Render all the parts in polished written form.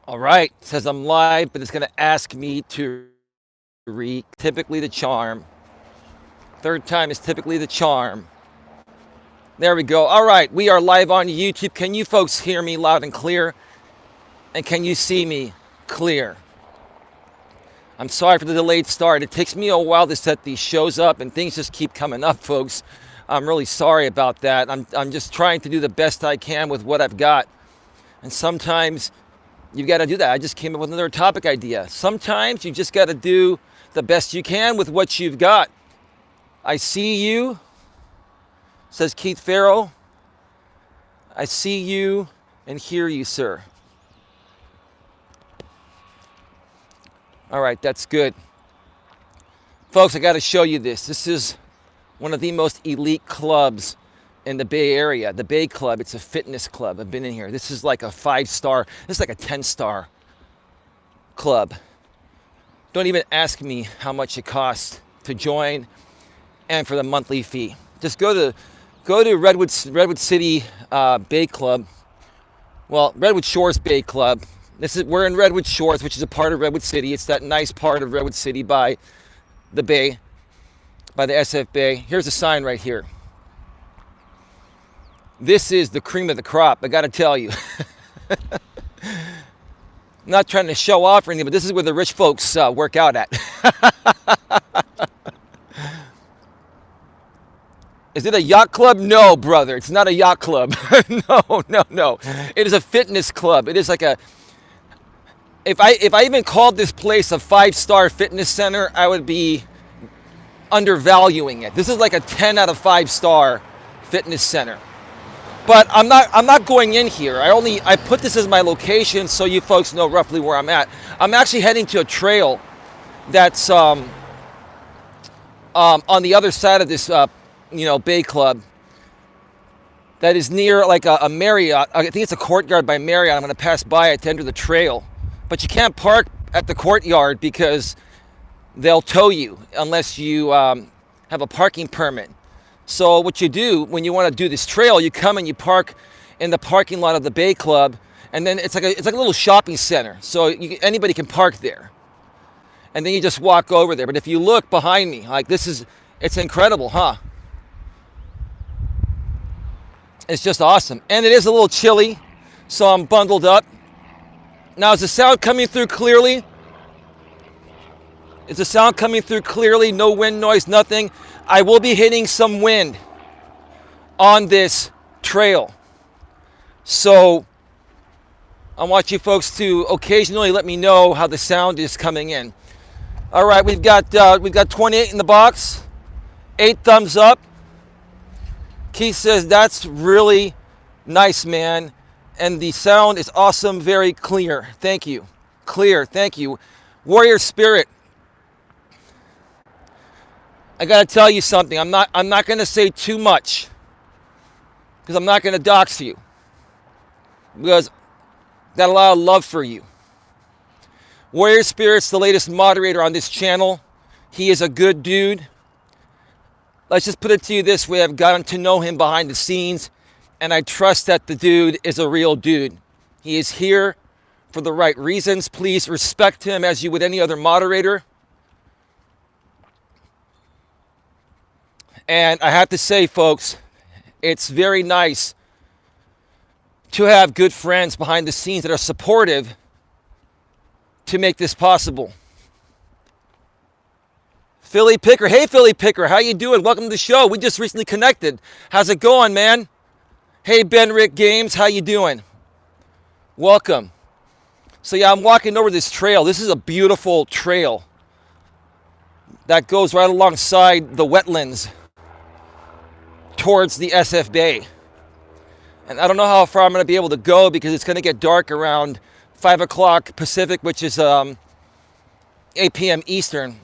All right, it says I'm live, but it's going to ask me to read. Typically the charm. Third time is typically the charm. There we go. All right, we are live on YouTube. Can you folks hear me loud and clear? And can you see me clear? I'm sorry for the delayed start. It takes me a while to set these shows up, and things just keep coming up, folks. I'm really sorry about that. I'm just trying to do the best I can with what I've got. And sometimes you've got to do that. I just came up with another topic idea. Sometimes you just got to do the best you can with what you've got. I see you, says Keith Farrell. I see you and hear you, sir. All right, that's good. Folks, I got to show you this. This is one of the most elite clubs in the Bay Area, the Bay Club. It's a fitness club. I've been in here. This is like a 5-star, this is like a 10-star club. Don't even ask me how much it costs to join and for the monthly fee. Just go to Redwood City Bay Club. Well, Redwood Shores Bay Club. We're in Redwood Shores, which is a part of Redwood City. It's that nice part of Redwood City by the bay, by the SF Bay. Here's a sign right here. This is the cream of the crop, I gotta tell you. I'm not trying to show off or anything, but this is where the rich folks work out at. Is it a yacht club? No, brother, it's not a yacht club. No. It is a fitness club. It is like a, if I even called this place a 5-star fitness center, I would be undervaluing it. This is like a 10 out of 5-star fitness center. But I'm not going in here. I put this as my location so you folks know roughly where I'm at. I'm actually heading to a trail that's on the other side of this Bay Club. That is near like a Marriott. I think it's a Courtyard by Marriott. I'm going to pass by it to enter the trail. But you can't park at the Courtyard because they'll tow you unless you have a parking permit. So what you do when you want to do this trail, you come and you park in the parking lot of the Bay Club, and then it's like a little shopping center. So anybody can park there. And then you just walk over there. But if you look behind me, like it's incredible, huh? It's just awesome. And it is a little chilly, so I'm bundled up. Now, is the sound coming through clearly? Is the sound coming through clearly? No wind noise, nothing. I will be hitting some wind on this trail. So I want you folks to occasionally let me know how the sound is coming in. All right, we've got 28 in the box. 8 thumbs up. Keith says, that's really nice, man. And the sound is awesome, very clear. Thank you. Clear, thank you. Warrior Spirit. I gotta tell you something. I'm not gonna say too much because I'm not gonna dox you because I've got a lot of love for you. Warrior Spirit's the latest moderator on this channel. He is a good dude. Let's just put it to you this way. I've gotten to know him behind the scenes, and I trust that the dude is a real dude. He is here for the right reasons. Please respect him as you would any other moderator. And I have to say, folks, it's very nice to have good friends behind the scenes that are supportive to make this possible. Philly Picker. Hey, Philly Picker. How you doing? Welcome to the show. We just recently connected. How's it going, man? Hey, Ben Rick Games. How you doing? Welcome. So, yeah, I'm walking over this trail. This is a beautiful trail that goes right alongside the wetlands towards the SF Bay. And I don't know how far I'm going to be able to go because it's going to get dark around 5 o'clock Pacific, which is 8 p.m. Eastern.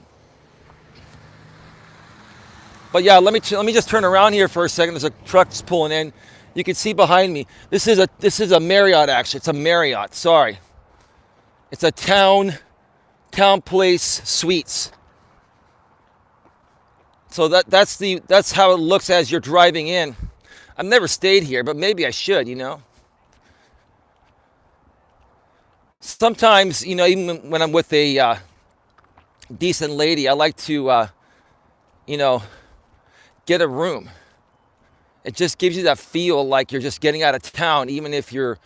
But yeah, let me just turn around here for a second. There's a truck that's pulling in. You can see behind me. This is a Marriott, actually. It's a Marriott. Sorry. It's a town place suites. So that's how it looks as you're driving in. I've never stayed here, but maybe I should, sometimes, even when I'm with a decent lady, I like to, get a room. It just gives you that feel like you're just getting out of town, even if you're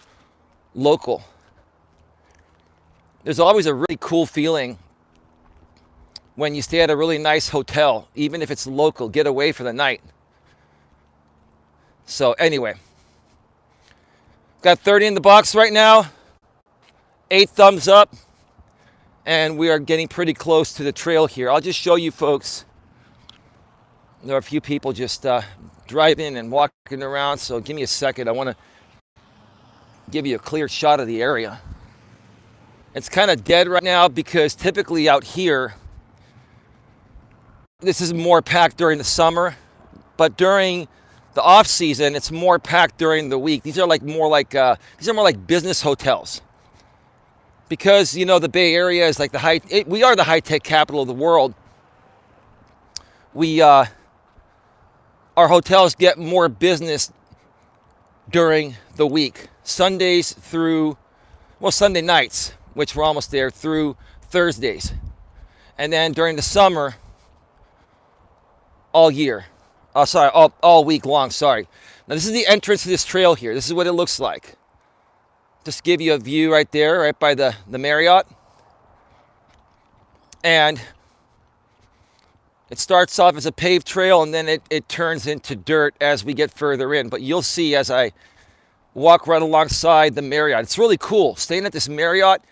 local. There's always a really cool feeling when you stay at a really nice hotel, even if it's local, get away for the night. So anyway, got 30 in the box right now, 8 thumbs up, and we are getting pretty close to the trail here. I'll just show you folks. There are a few people just driving and walking around, so give me a second. I want to give you a clear shot of the area. It's kind of dead right now because typically out here, this is more packed during the summer, but during the off season, it's more packed during the week. These are more like business hotels, because the Bay Area is like we are the high-tech capital of the world. Our hotels get more business during the week, Sunday nights, which we're almost there, through Thursdays, and then during the summer, all week long. Sorry. Now this is the entrance to this trail here. This is what it looks like. Just give you a view right there, right by the Marriott. And it starts off as a paved trail, and then it turns into dirt as we get further in. But you'll see as I walk right alongside the Marriott. It's really cool. Staying at this Marriott,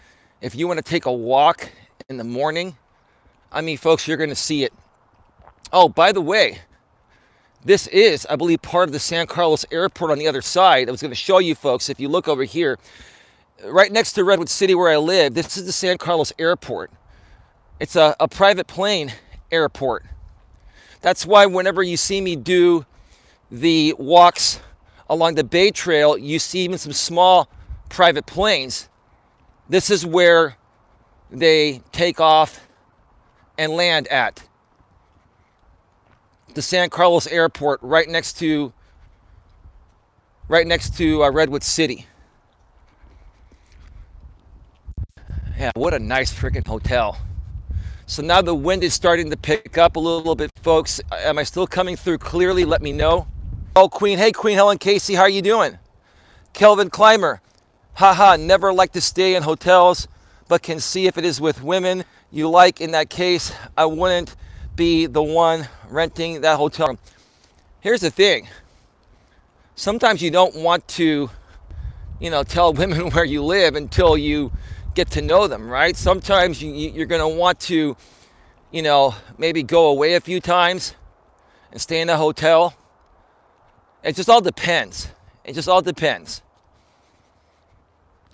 if you want to take a walk in the morning, folks, you're going to see it. Oh, by the way, this is, I believe, part of the San Carlos Airport on the other side. I was going to show you folks, if you look over here, right next to Redwood City where I live, this is the San Carlos Airport. It's a private plane airport. That's why whenever you see me do the walks along the Bay Trail, you see even some small private planes. This is where they take off and land at. The San Carlos Airport, right next to Redwood City. Yeah, what a nice freaking hotel. So now the wind is starting to pick up a little bit, folks. Am I still coming through clearly? Let me know. Oh, Queen. Hey, Queen Helen Casey, how are you doing? Kelvin Clymer. Haha, never like to stay in hotels, but can see if it is with women you like. In that case, I wouldn't be the one renting that hotel. Here's the thing. Sometimes you don't want to, tell women where you live until you get to know them, right? Sometimes you're going to want to, maybe go away a few times and stay in a hotel. It just all depends.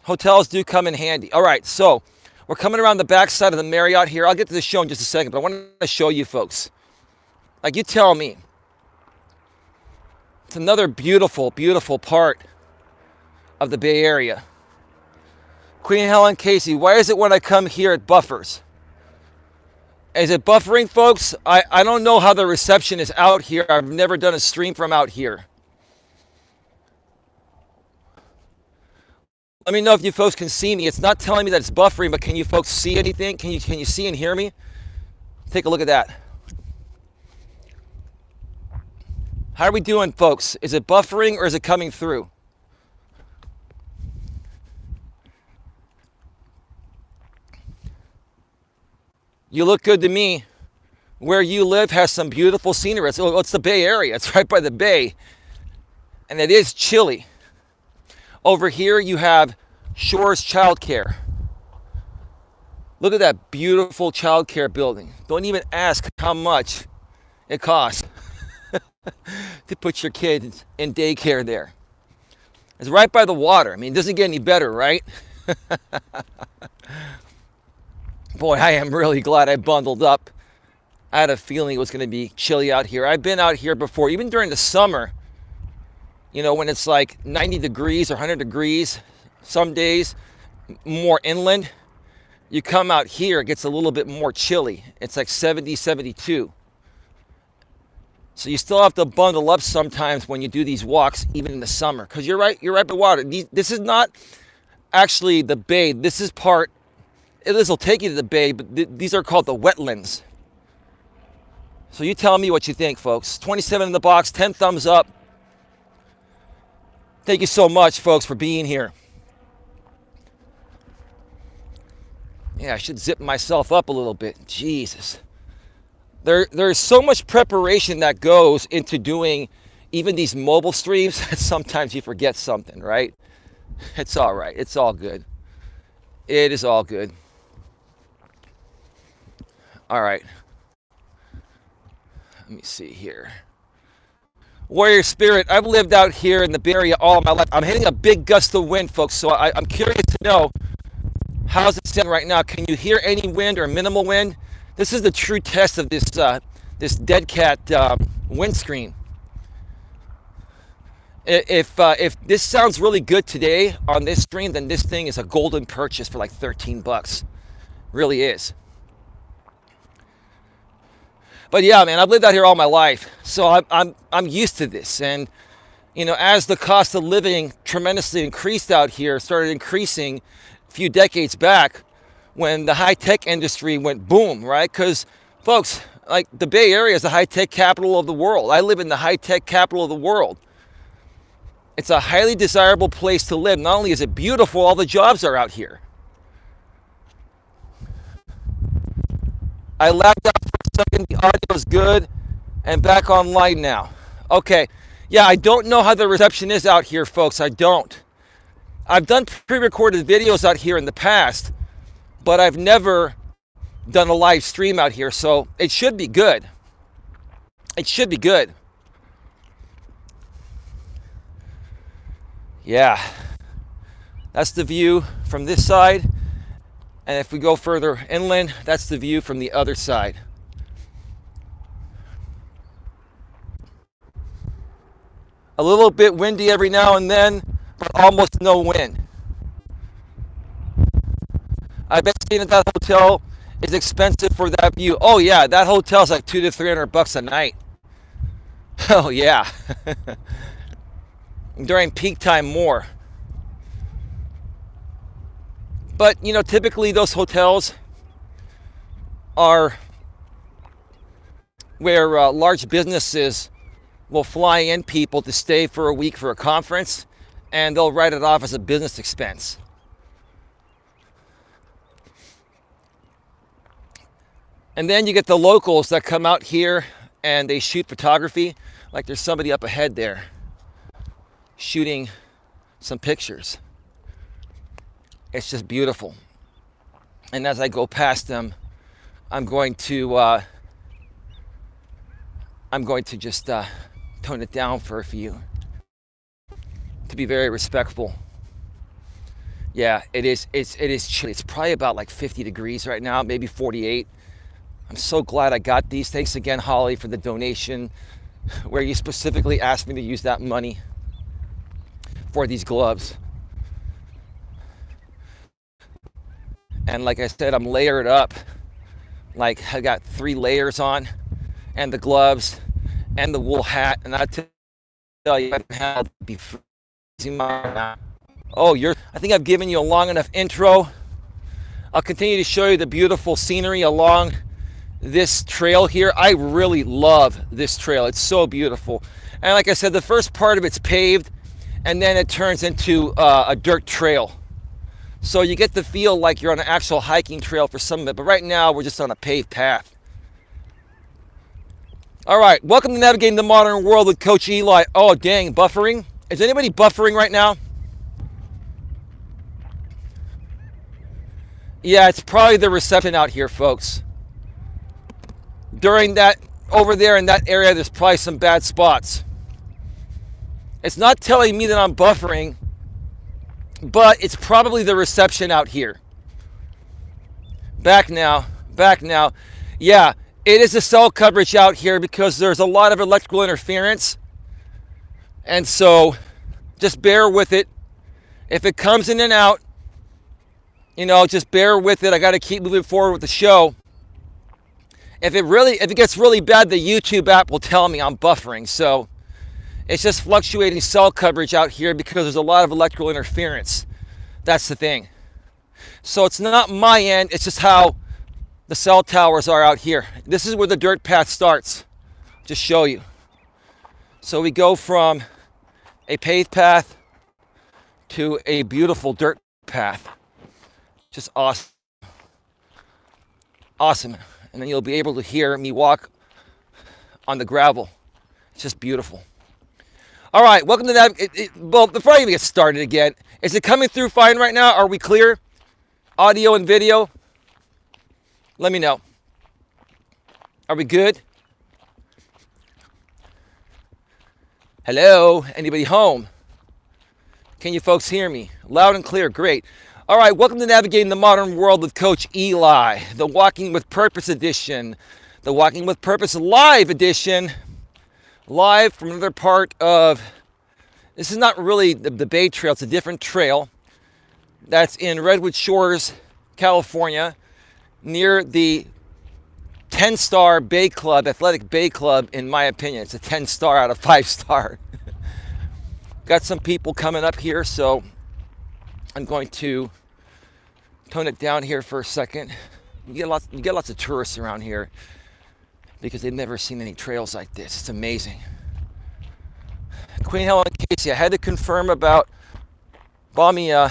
Hotels do come in handy. All right, so we're coming around the back side of the Marriott here. I'll get to the show in just a second, but I want to show you folks. Like, you tell me. It's another beautiful, beautiful part of the Bay Area. Queen Helen Casey, why is it when I come here it buffers? Is it buffering, folks? I don't know how the reception is out here. I've never done a stream from out here. Let me know if you folks can see me. It's not telling me that it's buffering, but can you folks see anything? Can you see and hear me? Take a look at that. How are we doing, folks? Is it buffering or is it coming through? You look good to me. Where you live has some beautiful scenery. It's the Bay Area. It's right by the bay. And it is chilly. Over here you have Shores Childcare. Look at that beautiful childcare building. Don't even ask how much it costs to put your kids in daycare there. It's right by the water. It doesn't get any better, right? Boy, I am really glad I bundled up. I had a feeling it was going to be chilly out here. I've been out here before, even during the summer, when it's like 90 degrees or 100 degrees, some days, more inland. You come out here, it gets a little bit more chilly. It's like 70, 72. So you still have to bundle up sometimes when you do these walks, even in the summer, because you're right by water. This is not actually the bay. This will take you to the bay, but these are called the wetlands. So you tell me what you think, folks. 27 in the box, 10 thumbs up. Thank you so much, folks, for being here. Yeah, I should zip myself up a little bit. Jesus. There's so much preparation that goes into doing even these mobile streams that sometimes you forget something, right? It's all right. It's all good. It is all good. All right. Let me see here. Warrior Spirit, I've lived out here in the Bay Area all my life. I'm hitting a big gust of wind, folks, so I'm curious to know, how's it sound right now? Can you hear any wind or minimal wind? This is the true test of this dead cat windscreen. If this sounds really good today on this stream, then this thing is a golden purchase for like 13 bucks. Really is. But yeah, man, I've lived out here all my life, so I'm used to this. And you know, as the cost of living tremendously increased out here, started increasing a few decades back, when the high-tech industry went boom, right? Because, folks, like the Bay Area is the high-tech capital of the world. I live in the high-tech capital of the world. It's a highly desirable place to live. Not only is it beautiful, all the jobs are out here. I lagged out for a second. The audio is good and back online now. Okay. Yeah, I don't know how the reception is out here, folks. I don't. I've done pre-recorded videos out here in the past, but I've never done a live stream out here, so it should be good. It should be good. Yeah, that's the view from this side, and if we go further inland, that's the view from the other side. A little bit windy every now and then, but almost no wind. I bet staying at that hotel is expensive for that view. Oh yeah, that hotel's like $200 to $300 a night. Oh yeah. During peak time more. But you know, typically those hotels are where large businesses will fly in people to stay for a week for a conference, and they'll write it off as a business expense. And then you get the locals that come out here and they shoot photography. Like there's somebody up ahead there shooting some pictures. It's just beautiful. And as I go past them, I'm going to just tone it down for a few to be very respectful. Yeah, it is chilly. It's probably about like 50 degrees right now, maybe 48. I'm so glad I got these. Thanks again, Holly, for the donation where you specifically asked me to use that money for these gloves. And like I said, I'm layered up. Like I got 3 layers on, and the gloves and the wool hat. And I tell you, I have to be freezing my. Oh, I think I've given you a long enough intro. I'll continue to show you the beautiful scenery along this trail here. I really love this trail. It's so beautiful. And like I said, the first part of it's paved, and then it turns into a dirt trail. So you get the feel like you're on an actual hiking trail for some of it. But right now, we're just on a paved path. All right, welcome to Navigating the Modern World with Coach Eli. Oh, dang, buffering. Is anybody buffering right now? Yeah, it's probably the reception out here, folks. During that, over there in that area, there's probably some bad spots. It's not telling me that I'm buffering, but it's probably the reception out here. Back now. Yeah, it is a cell coverage out here because there's a lot of electrical interference. And so just bear with it. If it comes in and out, you know, just bear with it. I got to keep moving forward with the show. If it gets really bad, the YouTube app will tell me I'm buffering. So it's just fluctuating cell coverage out here because there's a lot of electrical interference. That's the thing. So it's not my end, it's just how the cell towers are out here. This is where the dirt path starts. Just show you. So we go from a paved path to a beautiful dirt path. Just awesome. Awesome. And then you'll be able to hear me walk on the gravel. It's just beautiful. All right, welcome to that. Well, before I even get started again, is it coming through fine right now? Are we clear? Audio and video? Let me know. Are we good? Hello? Anybody home? Can you folks hear me? Loud and clear, great. All right, welcome to Navigating the Modern World with Coach Eli, the Walking with Purpose edition, the Walking with Purpose live edition, live from another part of, this is not really the Bay Trail, it's a different trail that's in Redwood Shores, California, near the 10-star Bay Club, Athletic Bay Club, in my opinion. It's a 10-star out of 5-star. Got some people coming up here, so I'm going to tone it down here for a second. You get lots of tourists around here because they've never seen any trails like this. It's amazing. Queen Helen Casey, I had to confirm about Bamia.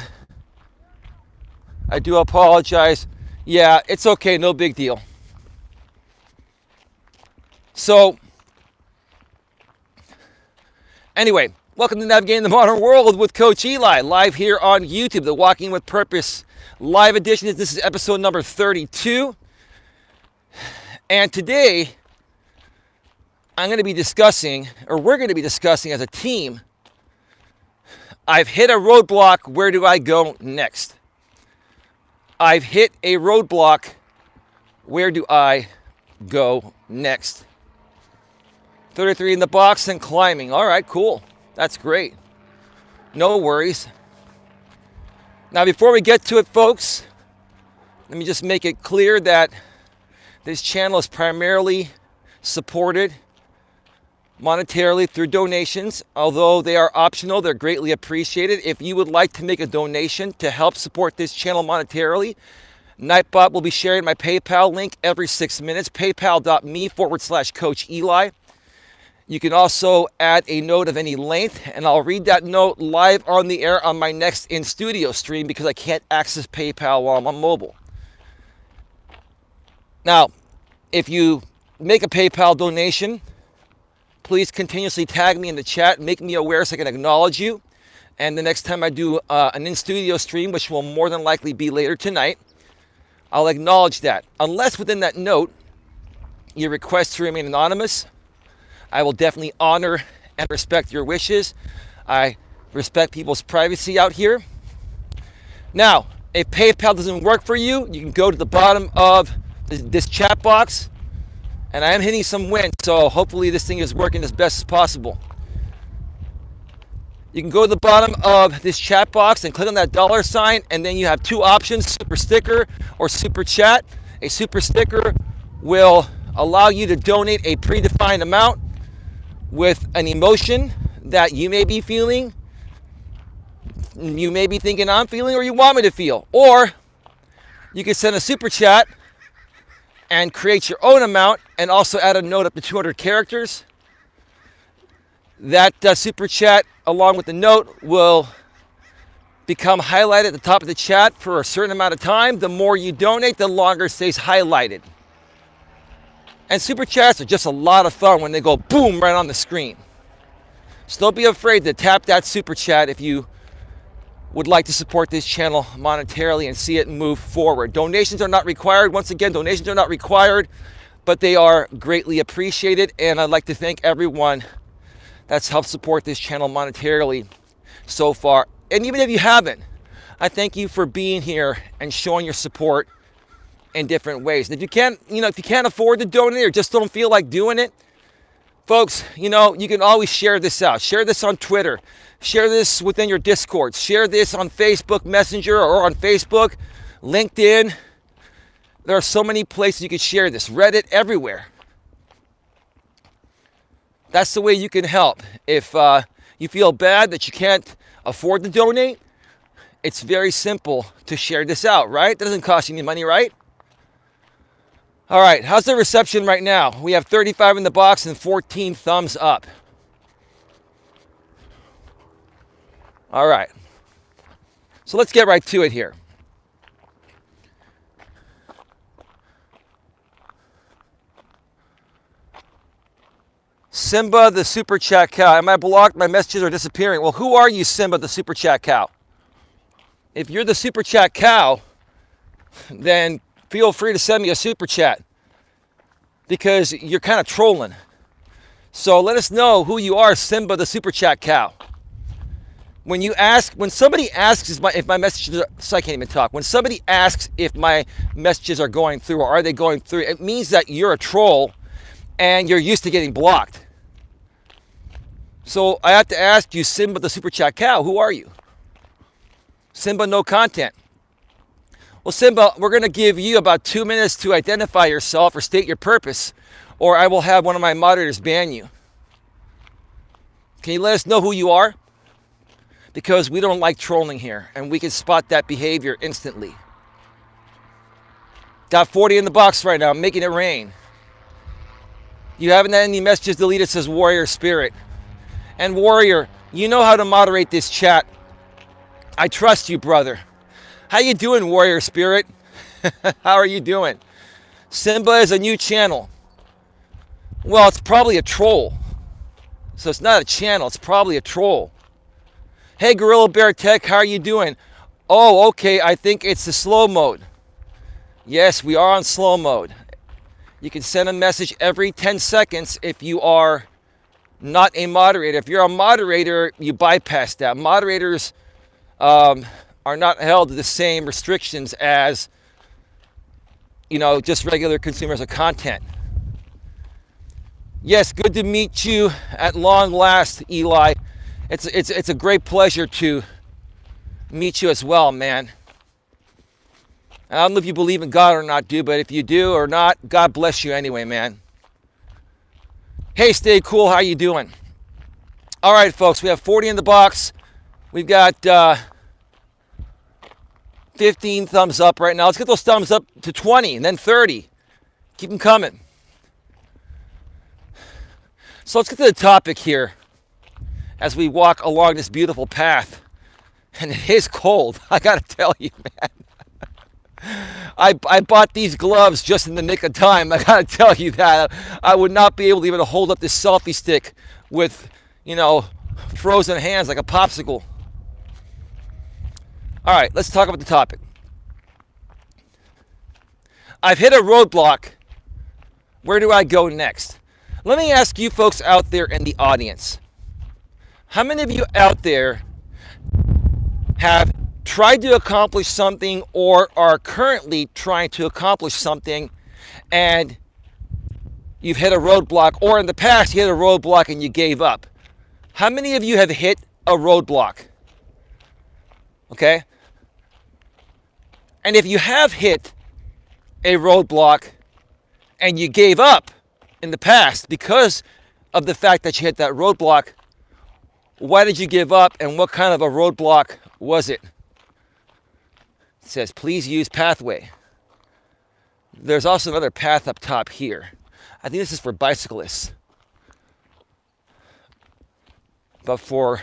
I do apologize. Yeah, it's okay, no big deal. So, anyway, welcome to Navigating the Modern World with Coach Eli, live here on YouTube, the Walking with Purpose live edition. This is episode number 32. And today, I'm going to be discussing, or we're going to be discussing as a team, I've hit a roadblock, where do I go next? I've hit a roadblock, where do I go next? 33 in the box and climbing. All right, cool. That's great. No worries. Now, before we get to it, folks, let me just make it clear that this channel is primarily supported monetarily through donations. Although they are optional, they're greatly appreciated. If you would like to make a donation to help support this channel monetarily, Nightbot will be sharing my PayPal link every 6 minutes, paypal.me/Coach Eli. You can also add a note of any length, and I'll read that note live on the air on my next in-studio stream because I can't access PayPal while I'm on mobile. Now, if you make a PayPal donation, please continuously tag me in the chat, make me aware so I can acknowledge you. And the next time I do an in-studio stream, which will more than likely be later tonight, I'll acknowledge that. Unless within that note, you request to remain anonymous, I will definitely honor and respect your wishes. I respect people's privacy out here. Now, if PayPal doesn't work for you, you can go to the bottom of this chat box. And I am hitting some wind, so hopefully this thing is working as best as possible. You can go to the bottom of this chat box and click on that $sign, and then you have two options, super sticker or super chat. A super sticker will allow you to donate a predefined amount with an emotion that you may be feeling, you may be thinking I'm feeling, or you want me to feel. Or you can send a super chat and create your own amount and also add a note up to 200 characters. That super chat, along with the note, will become highlighted at the top of the chat for a certain amount of time. The more you donate, the longer it stays highlighted. And super chats are just a lot of fun when they go boom right on the screen. So don't be afraid to tap that super chat if you would like to support this channel monetarily and see it move forward. Donations are not required. Once again, donations are not required, but they are greatly appreciated. And I'd like to thank everyone that's helped support this channel monetarily so far. And even if you haven't, I thank you for being here and showing your support in different ways. And if you can't, if you can't afford to donate or just don't feel like doing it, folks, you can always share this out. Share this on Twitter. Share this within your Discord. Share this on Facebook Messenger or on Facebook, LinkedIn. There are so many places you can share this. Reddit, everywhere. That's the way you can help. If you feel bad that you can't afford to donate It's very simple to share this out, right? That doesn't cost you any money, right? All right, how's the reception right now? We have 35 in the box and 14 thumbs up. All right, so let's get right to it here. Simba the Super Chat Cow. Am I blocked? My messages are disappearing. Well, who are you, Simba the Super Chat Cow? If you're the Super Chat Cow, then feel free to send me a Super Chat because you're kind of trolling. So let us know who you are, Simba the Super Chat Cow. When somebody asks if my messages are, so I can't even talk. When somebody asks if my messages are going through or are they going through, it means that you're a troll and you're used to getting blocked. So I have to ask you, Simba the Super Chat Cow, who are you? Simba, no content. Well, Simba, we're going to give you about 2 minutes to identify yourself or state your purpose, or I will have one of my moderators ban you. Can you let us know who you are? Because we don't like trolling here, and we can spot that behavior instantly. Got 40 in the box right now, making it rain. You haven't had any messages deleted, says Warrior Spirit. And Warrior, you know how to moderate this chat. I trust you, brother. How you doing, Warrior Spirit? How are you doing? Simba is a new channel. Well, it's probably a troll. So it's not a channel, it's probably a troll. Hey, Gorilla Bear Tech, how are you doing? Oh, okay, I think it's the slow mode. Yes, we are on slow mode. You can send a message every 10 seconds if you are not a moderator. If you're a moderator, you bypass that. Moderators are not held to the same restrictions as, just regular consumers of content. Yes, good to meet you at long last, Eli. It's a great pleasure to meet you as well, man. I don't know if you believe in God or not, dude, but if you do or not, God bless you anyway, man. Hey, stay cool. How you doing? All right, folks, we have 40 in the box. We've got 15 thumbs up right now. Let's get those thumbs up to 20 and then 30. Keep them coming. So let's get to the topic here as we walk along this beautiful path. And it is cold, I gotta tell you, man. I bought these gloves just in the nick of time. I gotta tell you that. I would not be able to even hold up this selfie stick with, frozen hands like a popsicle. All right, let's talk about the topic. I've hit a roadblock. Where do I go next? Let me ask you folks out there in the audience. How many of you out there have tried to accomplish something or are currently trying to accomplish something and you've hit a roadblock, or in the past you hit a roadblock and you gave up? How many of you have hit a roadblock? Okay? And if you have hit a roadblock and you gave up in the past because of the fact that you hit that roadblock, why did you give up and what kind of a roadblock was it? It says, please use pathway. There's also another path up top here. I think this is for bicyclists. But for,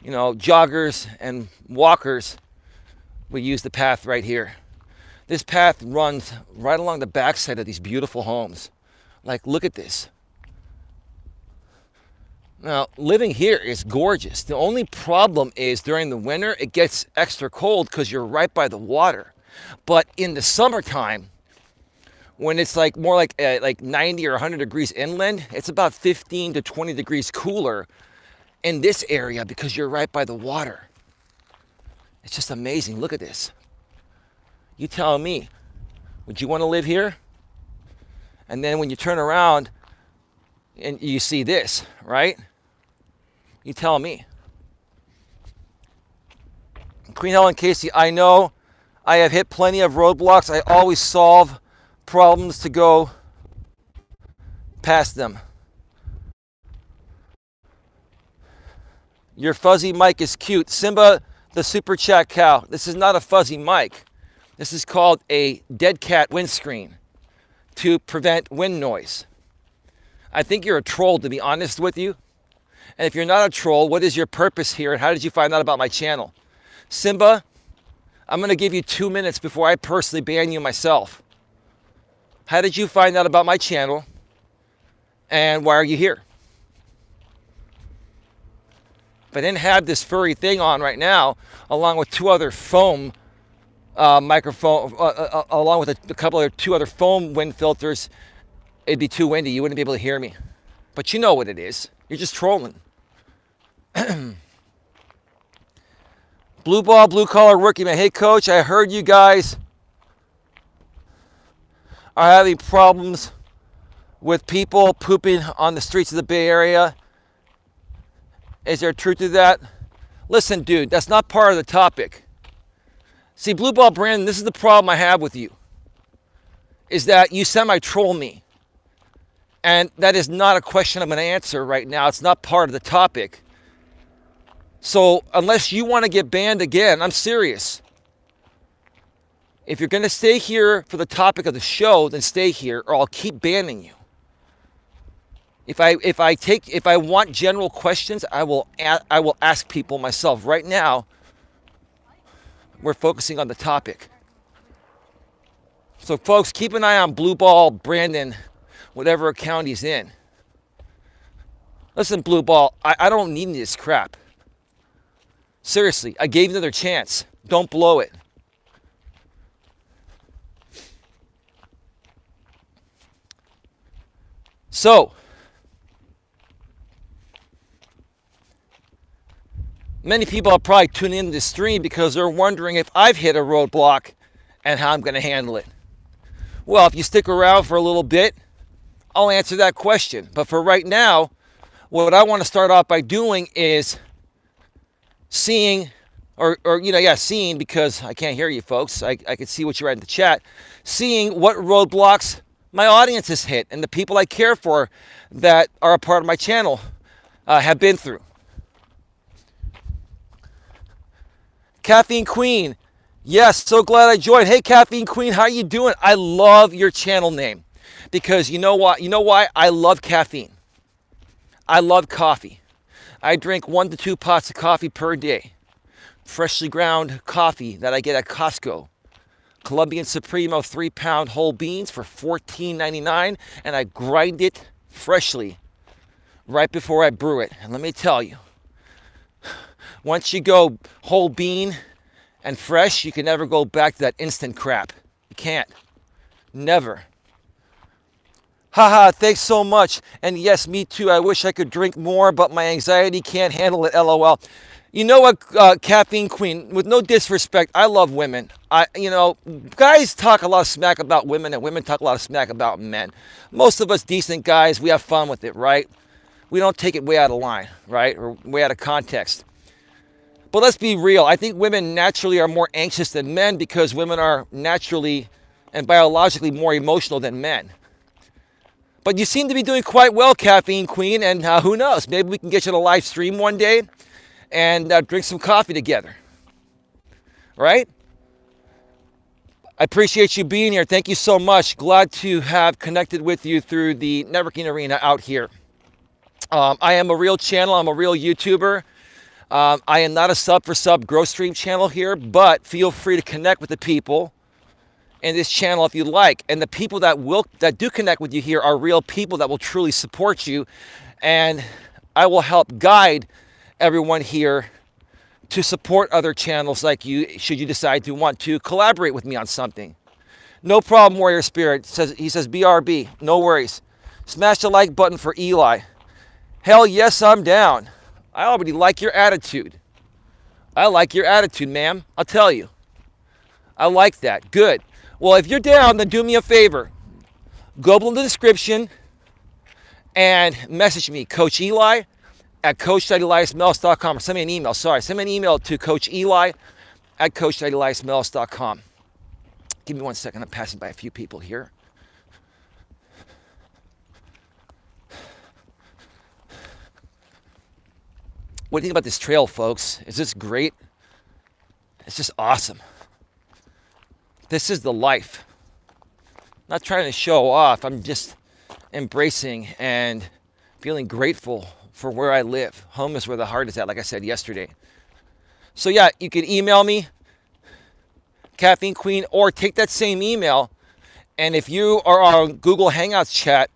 joggers and walkers, we use the path right here. This path runs right along the backside of these beautiful homes. Like, look at this. Now, living here is gorgeous. The only problem is during the winter, it gets extra cold because you're right by the water. But in the summertime, when it's more like 90 or 100 degrees inland, it's about 15 to 20 degrees cooler in this area because you're right by the water. It's just amazing. Look at this. You tell me, would you want to live here? And then when you turn around and you see this, right? You tell me. Queen Helen Casey, I know I have hit plenty of roadblocks. I always solve problems to go past them. Your fuzzy mic is cute. Simba, the super chat cow. This is not a fuzzy mic. This is called a dead cat windscreen to prevent wind noise. I think you're a troll, to be honest with you. And if you're not a troll, what is your purpose here and how did you find out about my channel? Simba, I'm going to give you 2 minutes before I personally ban you myself. How did you find out about my channel and why are you here? If I didn't have this furry thing on right now, along with two other foam microphone, along with a couple of two other foam wind filters, it'd be too windy. You wouldn't be able to hear me. But you know what it is. You're just trolling. Blue ball, blue collar rookie man. Hey, coach, I heard you guys are having problems with people pooping on the streets of the Bay Area. Is there truth to that? Listen, dude, that's not part of the topic. See, Blue Ball Brandon, this is the problem I have with you, is that you semi-troll me. And that is not a question I'm going to answer right now. It's not part of the topic. So unless you want to get banned again, I'm serious. If you're going to stay here for the topic of the show, then stay here or I'll keep banning you. If I want general questions, I will ask people myself. Right now, we're focusing on the topic. So folks, keep an eye on Blue Ball Brandon, whatever account he's in. Listen, Blue Ball, I don't need any of this crap. Seriously, I gave you another chance. Don't blow it. So, many people are probably tuning into this stream because they're wondering if I've hit a roadblock and how I'm going to handle it. Well, if you stick around for a little bit, I'll answer that question. But for right now, what I want to start off by doing is seeing, seeing, because I can't hear you folks. I can see what you write in the chat. Seeing what roadblocks my audience has hit and the people I care for that are a part of my channel have been through. Caffeine Queen, yes, so glad I joined. Hey, Caffeine Queen, how you doing? I love your channel name because you know what? You know why? I love caffeine. I love coffee. I drink 1 to 2 pots of coffee per day. Freshly ground coffee that I get at Costco. Colombian Supremo 3-pound whole beans for $14.99, and I grind it freshly right before I brew it. And let me tell you, once you go whole bean and fresh, you can never go back to that instant crap. You can't. Never. Haha, thanks so much. And yes, me too. I wish I could drink more, but my anxiety can't handle it, LOL. You know what, Caffeine Queen, with no disrespect, I love women. Guys talk a lot of smack about women and women talk a lot of smack about men. Most of us decent guys, we have fun with it, right? We don't take it way out of line, right? Or way out of context. But let's be real. I think women naturally are more anxious than men because women are naturally and biologically more emotional than men. But you seem to be doing quite well, Caffeine Queen, and who knows? Maybe we can get you on a live stream one day and drink some coffee together. Right? I appreciate you being here. Thank you so much. Glad to have connected with you through the networking arena out here. I am a real channel. I'm a real YouTuber. I am not a sub for sub growth stream channel here, but feel free to connect with the people in this channel if you like. And the people that do connect with you here are real people that will truly support you. And I will help guide everyone here to support other channels like you, should you decide to want to collaborate with me on something. No problem, Warrior Spirit. He says, BRB, no worries. Smash the like button for Eli. Hell yes, I'm down. I already like your attitude. I like your attitude, ma'am. I'll tell you. I like that. Good. Well, if you're down, then do me a favor. Go below in the description and message me, Coach Eli at coach.eliasmelas.com. Or send me an email. Send me an email to Coach Eli at coach.eliasmelas.com. Give me 1 second. I'm passing by a few people here. What do you think about this trail, folks? Is this great? It's just awesome. This is the life. Not trying to show off. I'm just embracing and feeling grateful for where I live. Home is where the heart is at, like I said yesterday. So yeah, you can email me, Caffeine Queen, or take that same email, and if you are on Google Hangouts chat,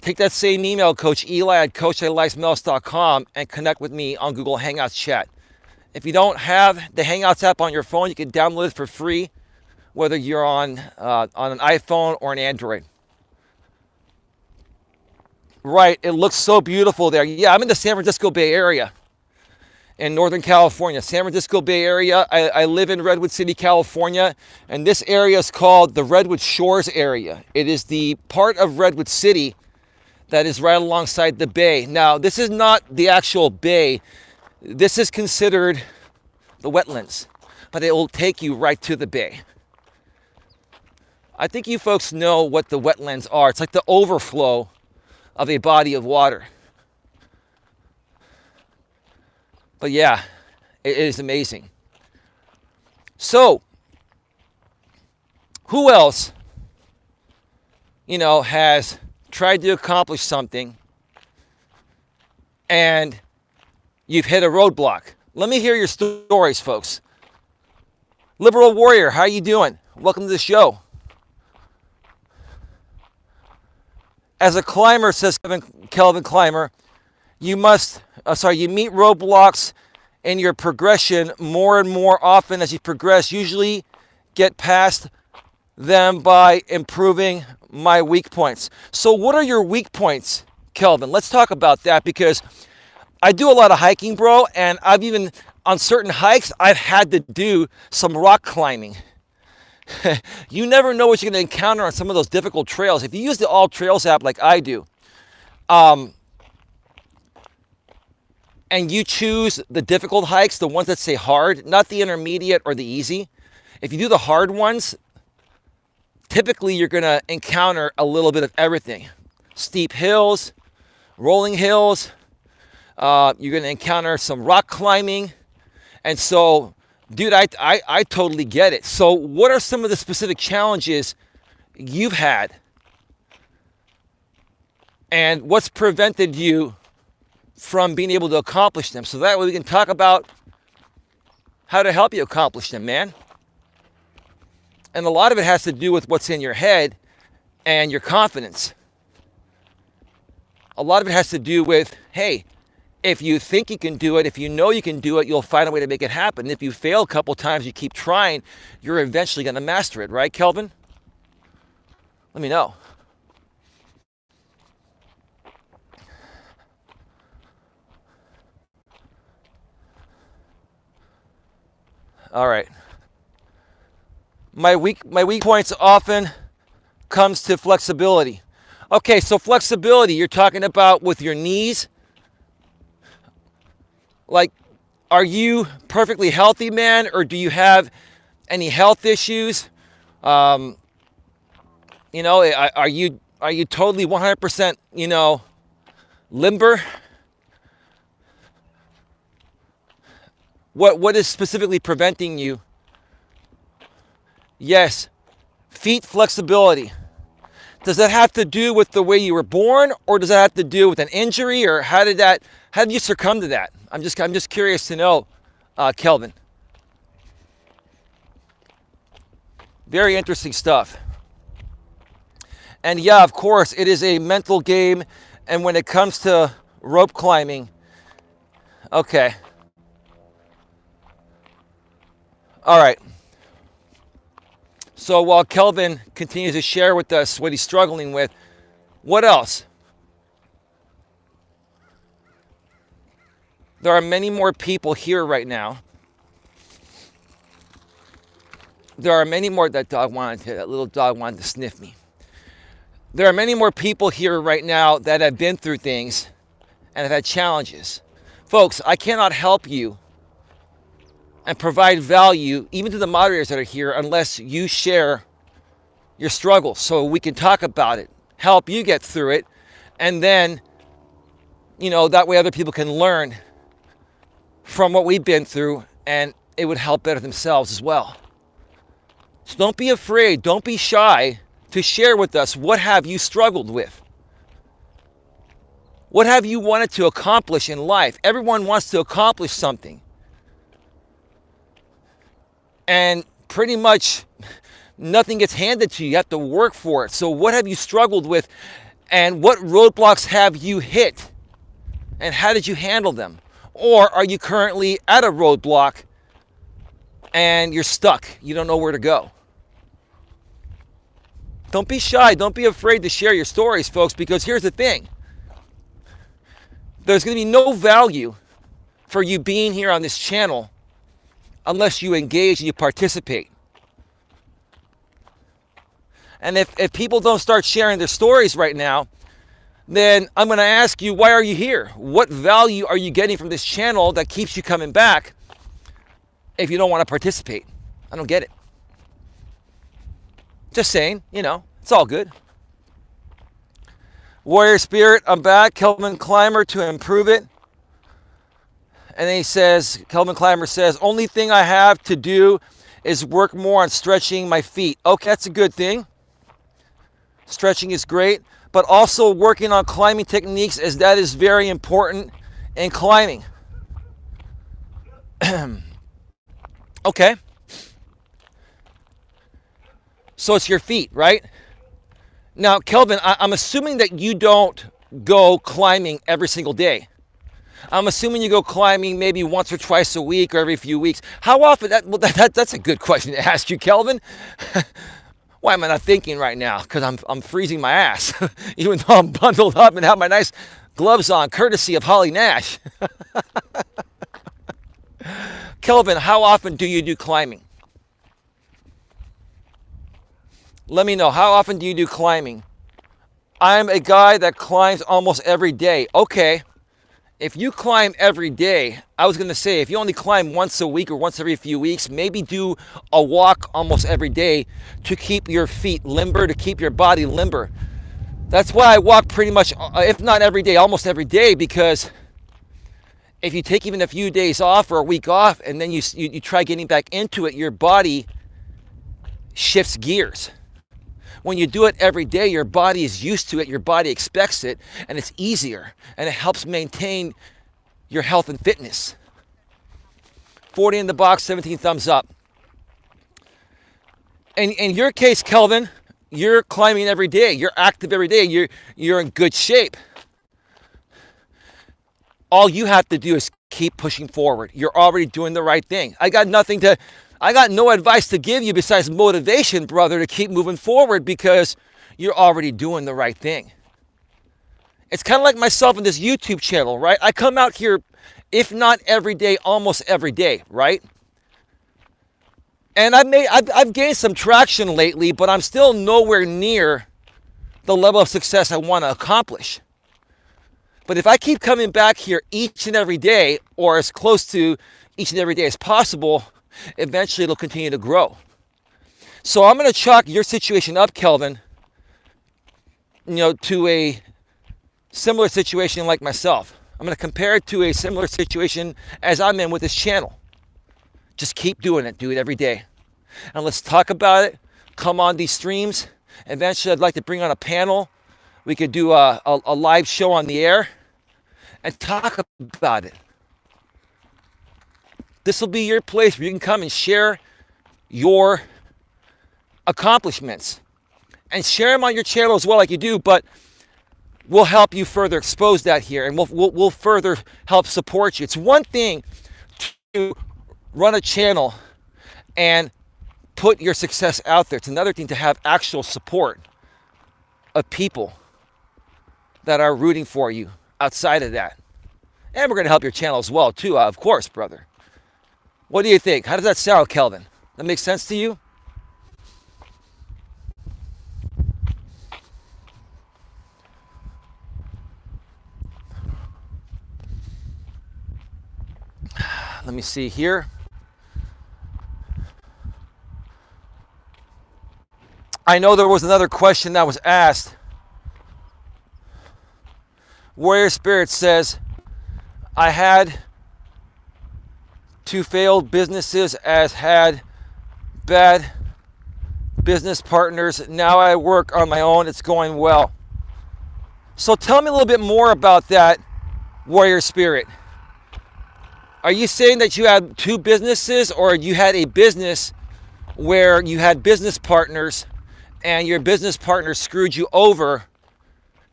take that same email, Coach Eli at coacheli.melas.com, and connect with me on Google Hangouts chat. If you don't have the Hangouts app on your phone, you can download it for free, whether you're on an iPhone or an Android. Right, it looks so beautiful there. Yeah, I'm in the San Francisco Bay Area in Northern California. San Francisco Bay Area. I live in Redwood City, California, and this area is called the Redwood Shores area. It is the part of Redwood City that is right alongside the bay. Now, this is not the actual bay. This is considered the wetlands, but it will take you right to the bay. I think you folks know what the wetlands are. It's like the overflow of a body of water. But yeah, it is amazing. So, who else, has tried to accomplish something and you've hit a roadblock? Let me hear your stories, folks. Liberal Warrior, how you doing? Welcome to the show. As a climber, says Kelvin Climber, you meet roadblocks in your progression more and more often as you progress. Usually get past them by improving my weak points. So what are your weak points, Kelvin? Let's talk about that, because I do a lot of hiking, bro, and I've even, on certain hikes, I've had to do some rock climbing. You never know what you're going to encounter on some of those difficult trails. If you use the All Trails app like I do, and you choose the difficult hikes, the ones that say hard, not the intermediate or the easy. If you do the hard ones, typically you're going to encounter a little bit of everything. Steep hills, rolling hills, you're going to encounter some rock climbing. And so, dude, I totally get it. So what are some of the specific challenges you've had? And what's prevented you from being able to accomplish them? So that way we can talk about how to help you accomplish them, man. And a lot of it has to do with what's in your head and your confidence. A lot of it has to do with, hey, if you think you can do it, if you know you can do it, you'll find a way to make it happen. If you fail a couple times, you keep trying, you're eventually going to master it, right, Kelvin? Let me know. All right. My weak points often comes to flexibility. Okay, so flexibility, you're talking about with your knees. Like, are you perfectly healthy, man, or do you have any health issues? Are you totally 100%, limber? What is specifically preventing you? Yes, feet flexibility. Does that have to do with the way you were born, or does that have to do with an injury, or how did you succumb to that? I'm just curious to know, Kelvin. Very interesting stuff. And yeah, of course, it is a mental game. And when it comes to rope climbing, okay. All right. So while Kelvin continues to share with us what he's struggling with, what else? There are many more people here right now. There are many more, that little dog wanted to sniff me. There are many more people here right now that have been through things and have had challenges. Folks, I cannot help you and provide value, even to the moderators that are here, unless you share your struggles so we can talk about it, help you get through it, and then, that way other people can learn from what we've been through and it would help better themselves as well. So don't be afraid, don't be shy to share with us what have you struggled with. What have you wanted to accomplish in life? Everyone wants to accomplish something. And pretty much nothing gets handed to you. You have to work for it. So what have you struggled with, and what roadblocks have you hit? And how did you handle them? Or are you currently at a roadblock and you're stuck? You don't know where to go. Don't be shy. Don't be afraid to share your stories, folks, because here's the thing. There's going to be no value for you being here on this channel unless you engage and you participate. And if people don't start sharing their stories right now, then I'm going to ask you, why are you here? What value are you getting from this channel that keeps you coming back if you don't want to participate? I don't get it. Just saying, it's all good. Warrior Spirit, I'm back. Kelvin Clymer to improve it. And then he says, Kelvin Clymer says, only thing I have to do is work more on stretching my feet. Okay, that's a good thing. Stretching is great, but also working on climbing techniques, as that is very important in climbing. Okay. So it's your feet, right? Now, Kelvin, I'm assuming that you don't go climbing every single day. I'm assuming you go climbing maybe once or twice a week or every few weeks. How often? That's a good question to ask you, Kelvin. Why am I not thinking right now? Because I'm freezing my ass, even though I'm bundled up and have my nice gloves on, courtesy of Holly Nash. Kelvin, how often do you do climbing? Let me know. How often do you do climbing? I'm a guy that climbs almost every day. Okay. If you climb every day, I was going to say, if you only climb once a week or once every few weeks, maybe do a walk almost every day to keep your feet limber, to keep your body limber. That's why I walk pretty much, if not every day, almost every day, because if you take even a few days off or a week off and then you try getting back into it, your body shifts gears. When you do it every day, your body is used to it, your body expects it, and it's easier, and it helps maintain your health and fitness. 40 in the box, 17 thumbs up. And in your case, Kelvin, you're climbing every day, you're active every day, you're in good shape. All you have to do is keep pushing forward. You're already doing the right thing. I got no advice to give you besides motivation, brother, to keep moving forward, because you're already doing the right thing. It's kind of like myself in this YouTube channel, right? I come out here, if not every day, almost every day, right? And I've gained some traction lately, but I'm still nowhere near the level of success I want to accomplish. But if I keep coming back here each and every day, or as close to each and every day as possible, eventually it'll continue to grow. So I'm going to chalk your situation up, Kelvin, to a similar situation like myself. I'm going to compare it to a similar situation as I'm in with this channel. Just keep doing it. Do it every day. And let's talk about it. Come on these streams. Eventually I'd like to bring on a panel. We could do a live show on the air and talk about it. This will be your place where you can come and share your accomplishments. And share them on your channel as well, like you do, but we'll help you further expose that here, and we'll further help support you. It's one thing to run a channel and put your success out there. It's another thing to have actual support of people that are rooting for you outside of that. And we're going to help your channel as well, too, of course, brother. What do you think? How does that sound, Kelvin? That makes sense to you? Let me see here. I know there was another question that was asked. Warrior Spirit says, I had two failed businesses, as had bad business partners. Now I work on my own. It's going well. So tell me a little bit more about that warrior spirit. Are you saying that you had two businesses, or you had a business where you had business partners and your business partner screwed you over?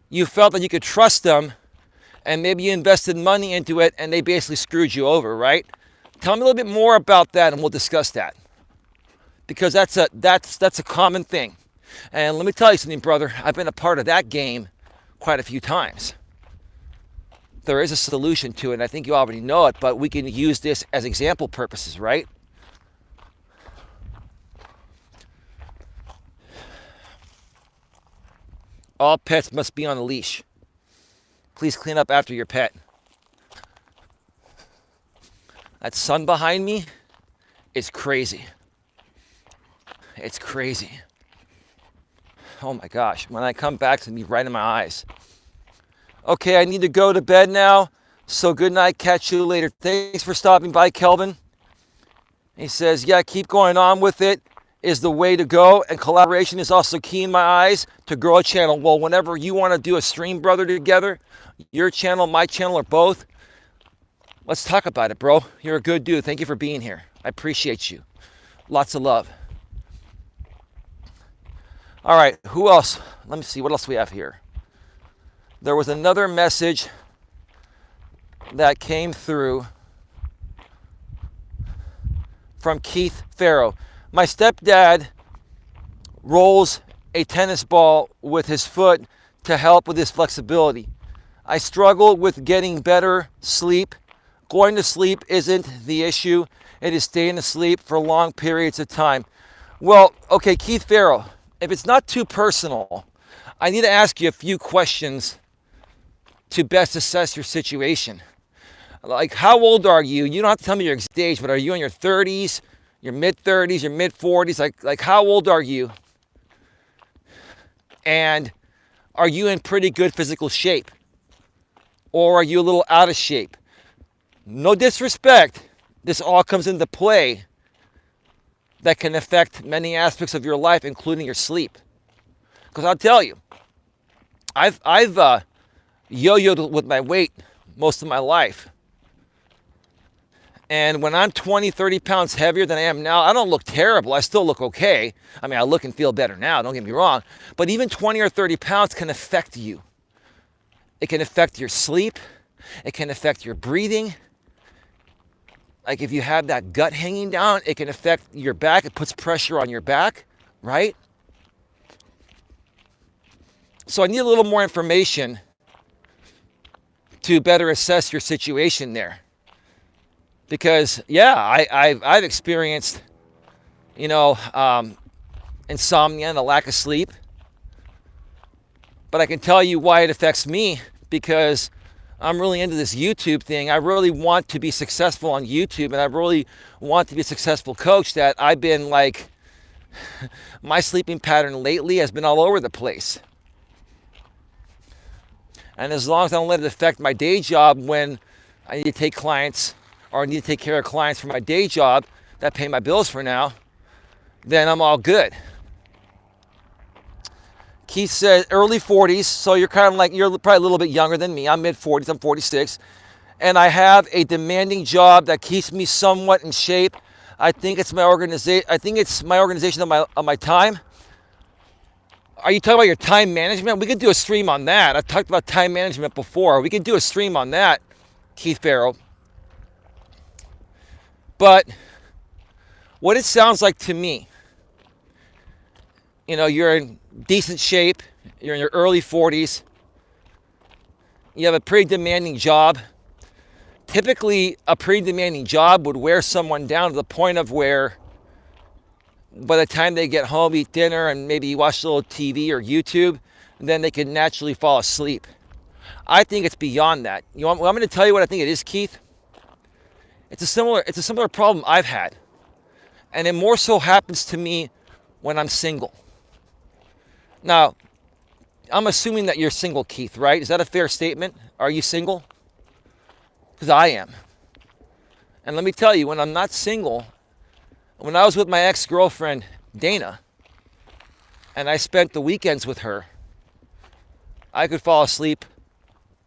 You felt that you could trust them, and maybe you invested money into it and they basically screwed you over, right? Tell me a little bit more about that and we'll discuss that. Because that's a common thing. And let me tell you something, brother. I've been a part of that game quite a few times. There is a solution to it, and I think you already know it, but we can use this as example purposes, right? All pets must be on a leash. Please clean up after your pet. That sun behind me is crazy. It's crazy. Oh my gosh, when I come back, it's gonna be right in my eyes. Okay, I need to go to bed now. So good night, catch you later. Thanks for stopping by, Kelvin. He says, yeah, keep going on with it is the way to go. And collaboration is also key in my eyes to grow a channel. Well, whenever you want to do a stream, brother, together, your channel, my channel, or both, let's talk about it, bro. You're a good dude. Thank you for being here. I appreciate you. Lots of love. All right, who else? Let me see, what else we have here? There was another message that came through from Keith Farrow. My stepdad rolls a tennis ball with his foot to help with his flexibility. I struggle with getting better sleep. Going to sleep isn't the issue. It is staying asleep for long periods of time. Well, okay, Keith Farrow, if it's not too personal, I need to ask you a few questions to best assess your situation. Like, how old are you? You don't have to tell me your exact age, but are you in your 30s, your mid-30s, your mid-40s? Like how old are you? And are you in pretty good physical shape? Or are you a little out of shape? No disrespect. This all comes into play that can affect many aspects of your life, including your sleep. Because I'll tell you, I've yo-yoed with my weight most of my life. And when I'm 20, 30 pounds heavier than I am now, I don't look terrible. I still look okay. I mean, I look and feel better now, don't get me wrong. But even 20 or 30 pounds can affect you. It can affect your sleep. It can affect your breathing. Like if you have that gut hanging down, it can affect your back. It puts pressure on your back, right? So I need a little more information to better assess your situation there. Because, yeah, I've experienced, insomnia and a lack of sleep. But I can tell you why it affects me, because I'm really into this YouTube thing. I really want to be successful on YouTube, and I really want to be a successful coach. That I've been like, my sleeping pattern lately has been all over the place. And as long as I don't let it affect my day job when I need to take clients, or I need to take care of clients for my day job that pay my bills for now, then I'm all good. Keith said early 40s, so you're kind of like, you're probably a little bit younger than me. I'm mid 40s, I'm 46. And I have a demanding job that keeps me somewhat in shape. I think it's my organization. I think it's my organization of my time. Are you talking about your time management? We could do a stream on that. I've talked about time management before. We could do a stream on that, Keith Farrow. But what it sounds like to me, you're in decent shape, you're in your early 40s, you have a pretty demanding job. Typically, a pretty demanding job would wear someone down to the point of where by the time they get home, eat dinner, and maybe watch a little TV or YouTube, then they can naturally fall asleep. I think it's beyond that. I'm going to tell you what I think it is, Keith. It's a similar problem I've had. And it more so happens to me when I'm single. Now, I'm assuming that you're single, Keith, right? Is that a fair statement? Are you single? Because I am. And let me tell you, when I'm not single, when I was with my ex-girlfriend, Dana, and I spent the weekends with her, I could fall asleep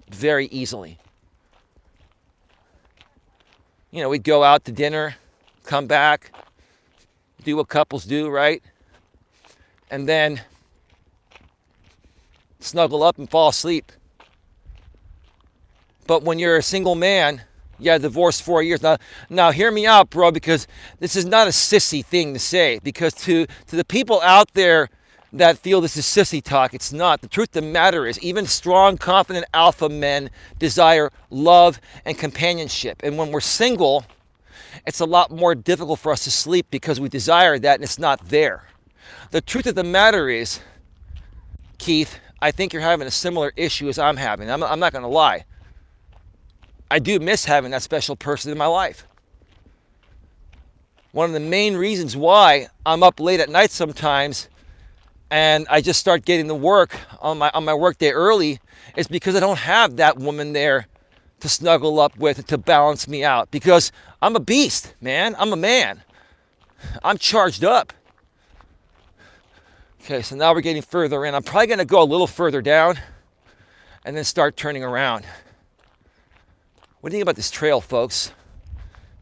very easily. You know, we'd go out to dinner, come back, do what couples do, right? And then snuggle up and fall asleep. But when you're a single man, divorced 4 years. Now hear me out, bro, because this is not a sissy thing to say. Because to the people out there that feel this is sissy talk, it's not. The truth of the matter is, even strong, confident alpha men desire love and companionship. And when we're single, it's a lot more difficult for us to sleep because we desire that and it's not there. The truth of the matter is, Keith, I think you're having a similar issue as I'm having. I'm not going to lie. I do miss having that special person in my life. One of the main reasons why I'm up late at night sometimes and I just start getting to work on my work day early is because I don't have that woman there to snuggle up with, to balance me out. Because I'm a beast, man. I'm a man. I'm charged up. Okay, so now we're getting further in. I'm probably going to go a little further down and then start turning around. What do you think about this trail, folks?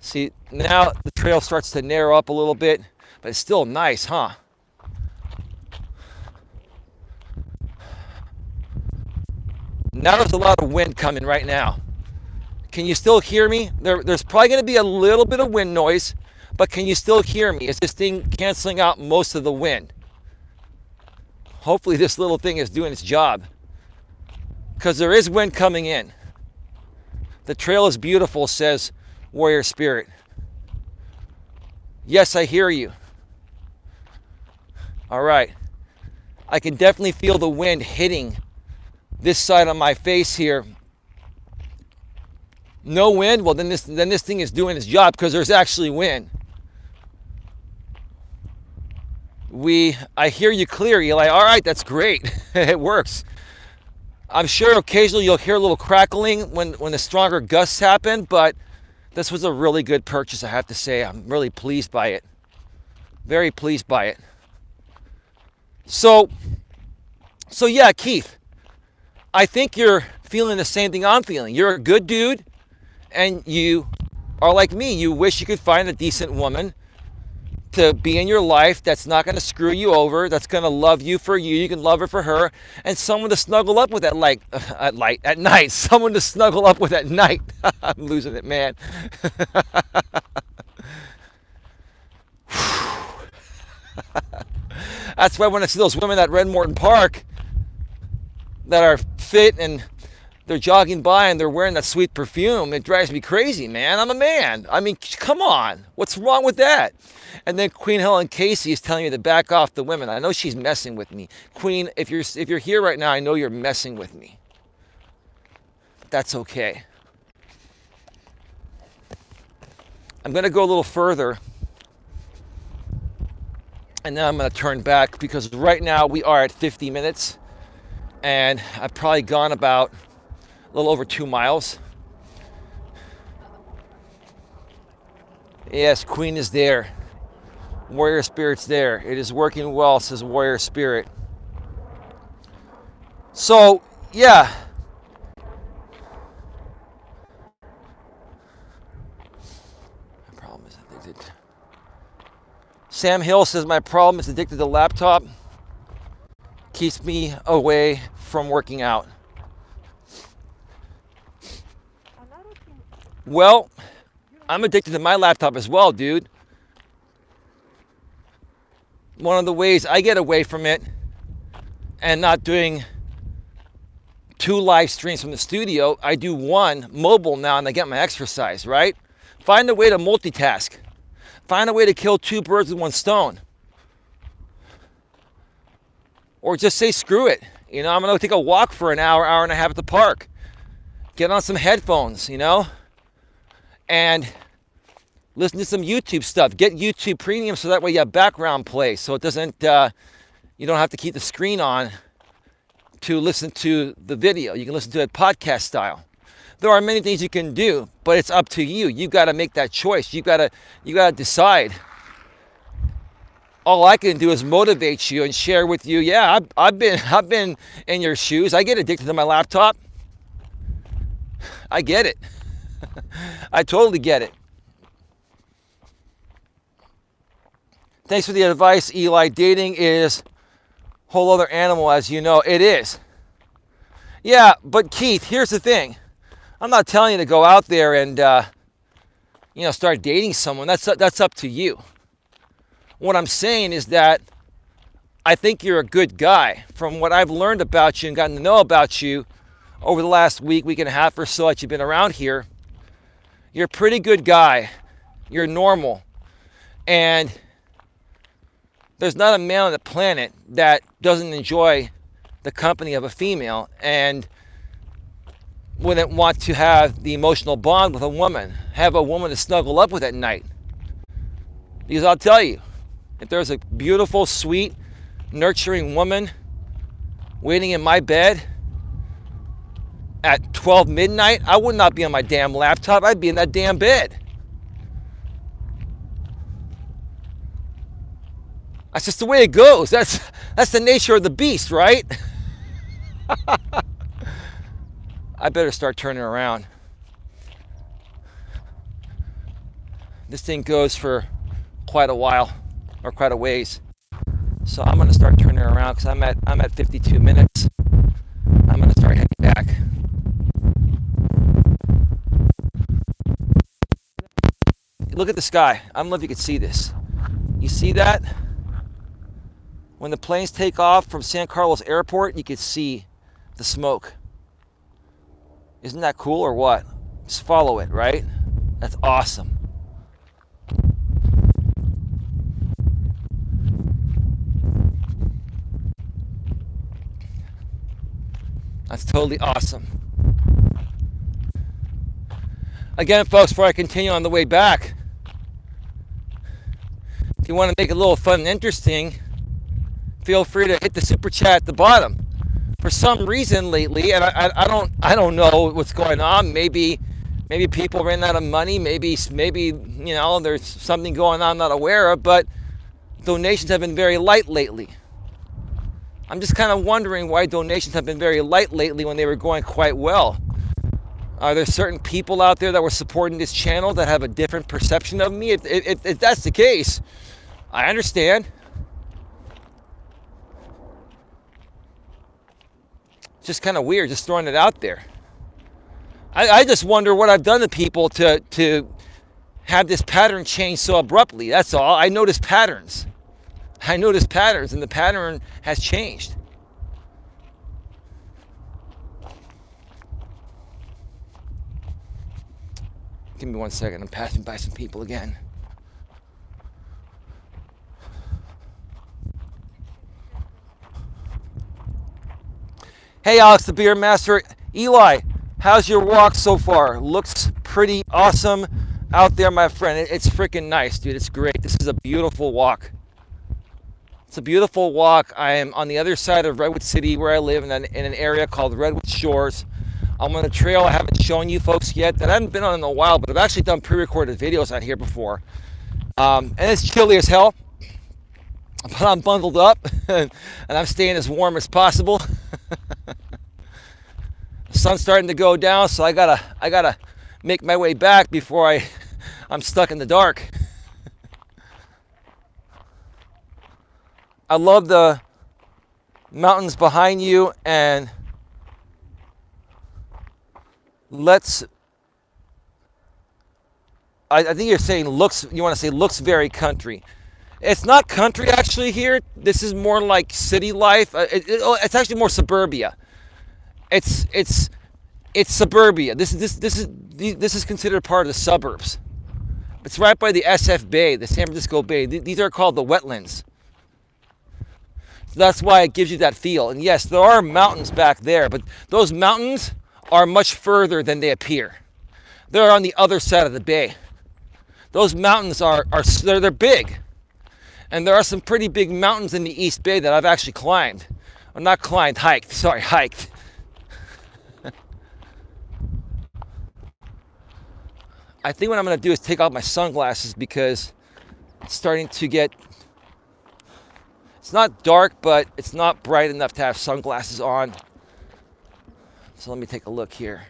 See, now the trail starts to narrow up a little bit, but it's still nice, huh? Now there's a lot of wind coming right now. Can you still hear me? There's probably going to be a little bit of wind noise, but can you still hear me? Is this thing canceling out most of the wind? Hopefully this little thing is doing its job, because there is wind coming in. The trail is beautiful, says Warrior Spirit. Yes, I hear you. All right. I can definitely feel the wind hitting this side of my face here. No wind? Well, then this thing is doing its job, because there's actually wind. I hear you clear, Eli. All right, that's great. It works. I'm sure occasionally you'll hear a little crackling when the stronger gusts happen, but this was a really good purchase, I have to say. I'm really pleased by it. Very pleased by it. So yeah, Keith, I think you're feeling the same thing I'm feeling. You're a good dude, and you are like me. You wish you could find a decent woman to be in your life that's not going to screw you over, that's going to love you for you. You can love her for her, and someone to snuggle up with at night. Someone to snuggle up with at night. I'm losing it, man. That's why when I see those women at Red Morton Park that are fit and they're jogging by and they're wearing that sweet perfume, it drives me crazy, man. I'm a man. I mean, come on. What's wrong with that? And then Queen Helen Casey is telling me to back off the women. I know she's messing with me. Queen, if you're here right now, I know you're messing with me. But that's okay. I'm going to go a little further, and then I'm going to turn back, because right now we are at 50 minutes, and I've probably gone about a little over 2 miles. Yes, Queen is there. Warrior Spirit's there. It is working well, says Warrior Spirit. So, yeah. My problem is addicted. Sam Hill says my problem is addicted to laptop. Keeps me away from working out. Well, I'm addicted to my laptop as well, dude. One of the ways I get away from it and not doing 2 live streams from the studio, I do 1 mobile now and I get my exercise, right? Find a way to multitask. Find a way to kill 2 birds with 1 stone. Or just say screw it. You know, I'm going to take a walk for an hour and a half at the park. Get on some headphones, you know? And listen to some YouTube stuff. Get YouTube Premium so that way you have background play, so it doesn't, you don't have to keep the screen on to listen to the video. You can listen to it podcast style. There are many things you can do, but it's up to you. You got to make that choice. You got to decide. All I can do is motivate you and share with you. Yeah, I've been in your shoes. I get addicted to my laptop. I get it. I totally get it. Thanks for the advice, Eli. Dating is a whole other animal, as you know. It is. Yeah, but Keith, here's the thing. I'm not telling you to go out there and start dating someone. That's up to you. What I'm saying is that I think you're a good guy. From what I've learned about you and gotten to know about you over the last week and a half or so that you've been around here, you're a pretty good guy. You're normal. And there's not a man on the planet that doesn't enjoy the company of a female and wouldn't want to have the emotional bond with a woman, have a woman to snuggle up with at night. Because I'll tell you, if there's a beautiful, sweet, nurturing woman waiting in my bed at 12 midnight, I would not be on my damn laptop. I'd be in that damn bed. That's just the way it goes. That's the nature of the beast, right? I better start turning around. This thing goes for quite a while, or quite a ways. So I'm gonna start turning around because I'm at 52 minutes. I'm gonna start heading back. Look at the sky. I don't know if you can see this. You see that? When the planes take off from San Carlos Airport, you can see the smoke. Isn't that cool or what? Just follow it, right? That's awesome. That's totally awesome. Again, folks, before I continue on the way back, if you want to make it a little fun and interesting, feel free to hit the super chat at the bottom. For some reason lately, and I don't know what's going on. Maybe people ran out of money. Maybe there's something going on I'm not aware of. But donations have been very light lately. I'm just kind of wondering why donations have been very light lately when they were going quite well. Are there certain people out there that were supporting this channel that have a different perception of me? If that's the case, I understand. It's just kind of weird, just throwing it out there. I just wonder what I've done to people to have this pattern change so abruptly. That's all. I notice patterns. And the pattern has changed. Give me 1 second. I'm passing by some people again. Hey, Alex, the Beer Master. Eli, how's your walk so far? Looks pretty awesome out there, my friend. It's freaking nice, dude. It's great. This is a beautiful walk. It's a beautiful walk. I am on the other side of Redwood City where I live in an area called Redwood Shores. I'm on a trail I haven't shown you folks yet that I haven't been on in a while, but I've actually done pre-recorded videos out here before. And it's chilly as hell, but I'm bundled up and I'm staying as warm as possible. The sun's starting to go down, so I gotta make my way back before I'm stuck in the dark. I love the mountains behind you, and I think you're saying you want to say looks very country. It's not country actually here. This is more like city life. It's actually more suburbia. It's suburbia. This is considered part of the suburbs. It's right by the SF Bay, the San Francisco Bay. These are called the wetlands. So that's why it gives you that feel. And yes, there are mountains back there, but those mountains are much further than they appear. They're on the other side of the bay. Those mountains they're big. And there are some pretty big mountains in the East Bay that I've actually climbed. Or not climbed, hiked. I think what I'm going to do is take off my sunglasses because it's starting to get, it's not dark, but it's not bright enough to have sunglasses on. So let me take a look here.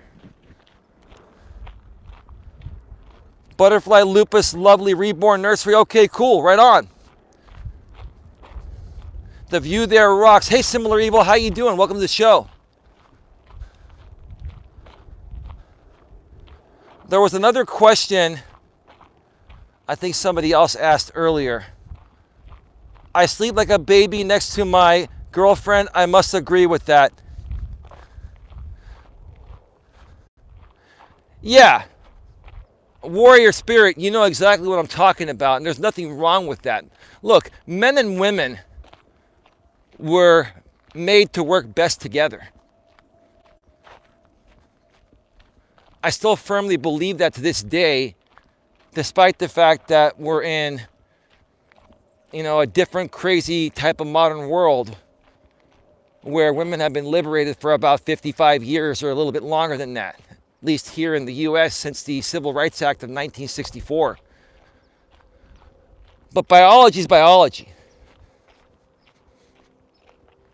Butterfly Lupus, lovely reborn nursery. Okay, cool, right on. The view there rocks. Hey, Similar Evil, how you doing? Welcome to the show. There was another question I think somebody else asked earlier. I sleep like a baby next to my girlfriend. I must agree with that. Yeah. Warrior spirit, you know exactly what I'm talking about, and there's nothing wrong with that. Look, men and women were made to work best together. I still firmly believe that to this day, despite the fact that we're in, a different crazy type of modern world where women have been liberated for about 55 years or a little bit longer than that, at least here in the US since the Civil Rights Act of 1964. But biology is biology.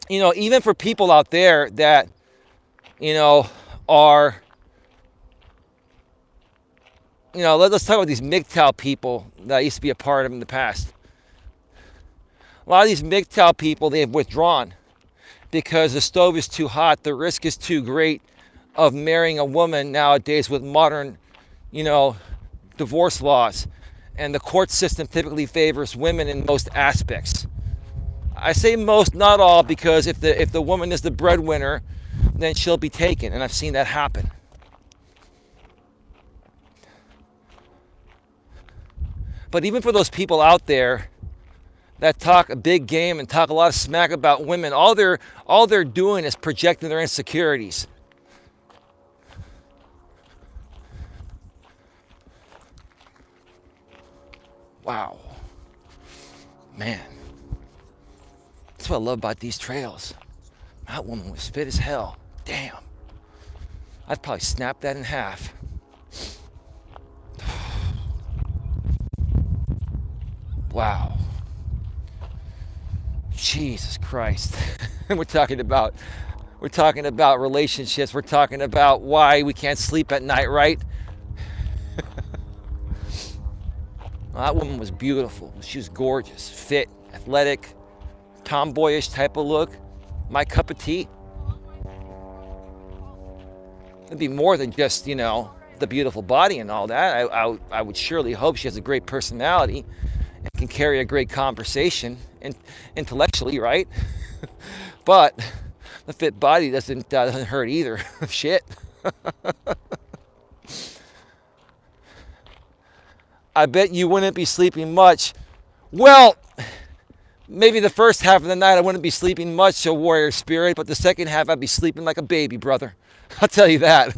Even for people out there that, are, let's talk about these MGTOW people that I used to be a part of in the past. A lot of these MGTOW people, they have withdrawn because the stove is too hot. The risk is too great of marrying a woman nowadays with modern, divorce laws. And the court system typically favors women in most aspects. I say most, not all, because if the woman is the breadwinner, then she'll be taken. And I've seen that happen. But even for those people out there that talk a big game and talk a lot of smack about women, all they're doing is projecting their insecurities. Wow. Man. That's what I love about these trails. That woman was fit as hell. Damn. I'd probably snap that in half. Wow. Jesus Christ. We're talking about relationships. We're talking about why we can't sleep at night, right? Well, that woman was beautiful. She was gorgeous, fit, athletic, tomboyish type of look. My cup of tea. It'd be more than just, the beautiful body and all that. I would surely hope she has a great personality and can carry a great conversation intellectually, right? But the fit body doesn't hurt either. Shit. I bet you wouldn't be sleeping much. Well, maybe the first half of the night I wouldn't be sleeping much, so warrior spirit, but the second half I'd be sleeping like a baby, brother. I'll tell you that.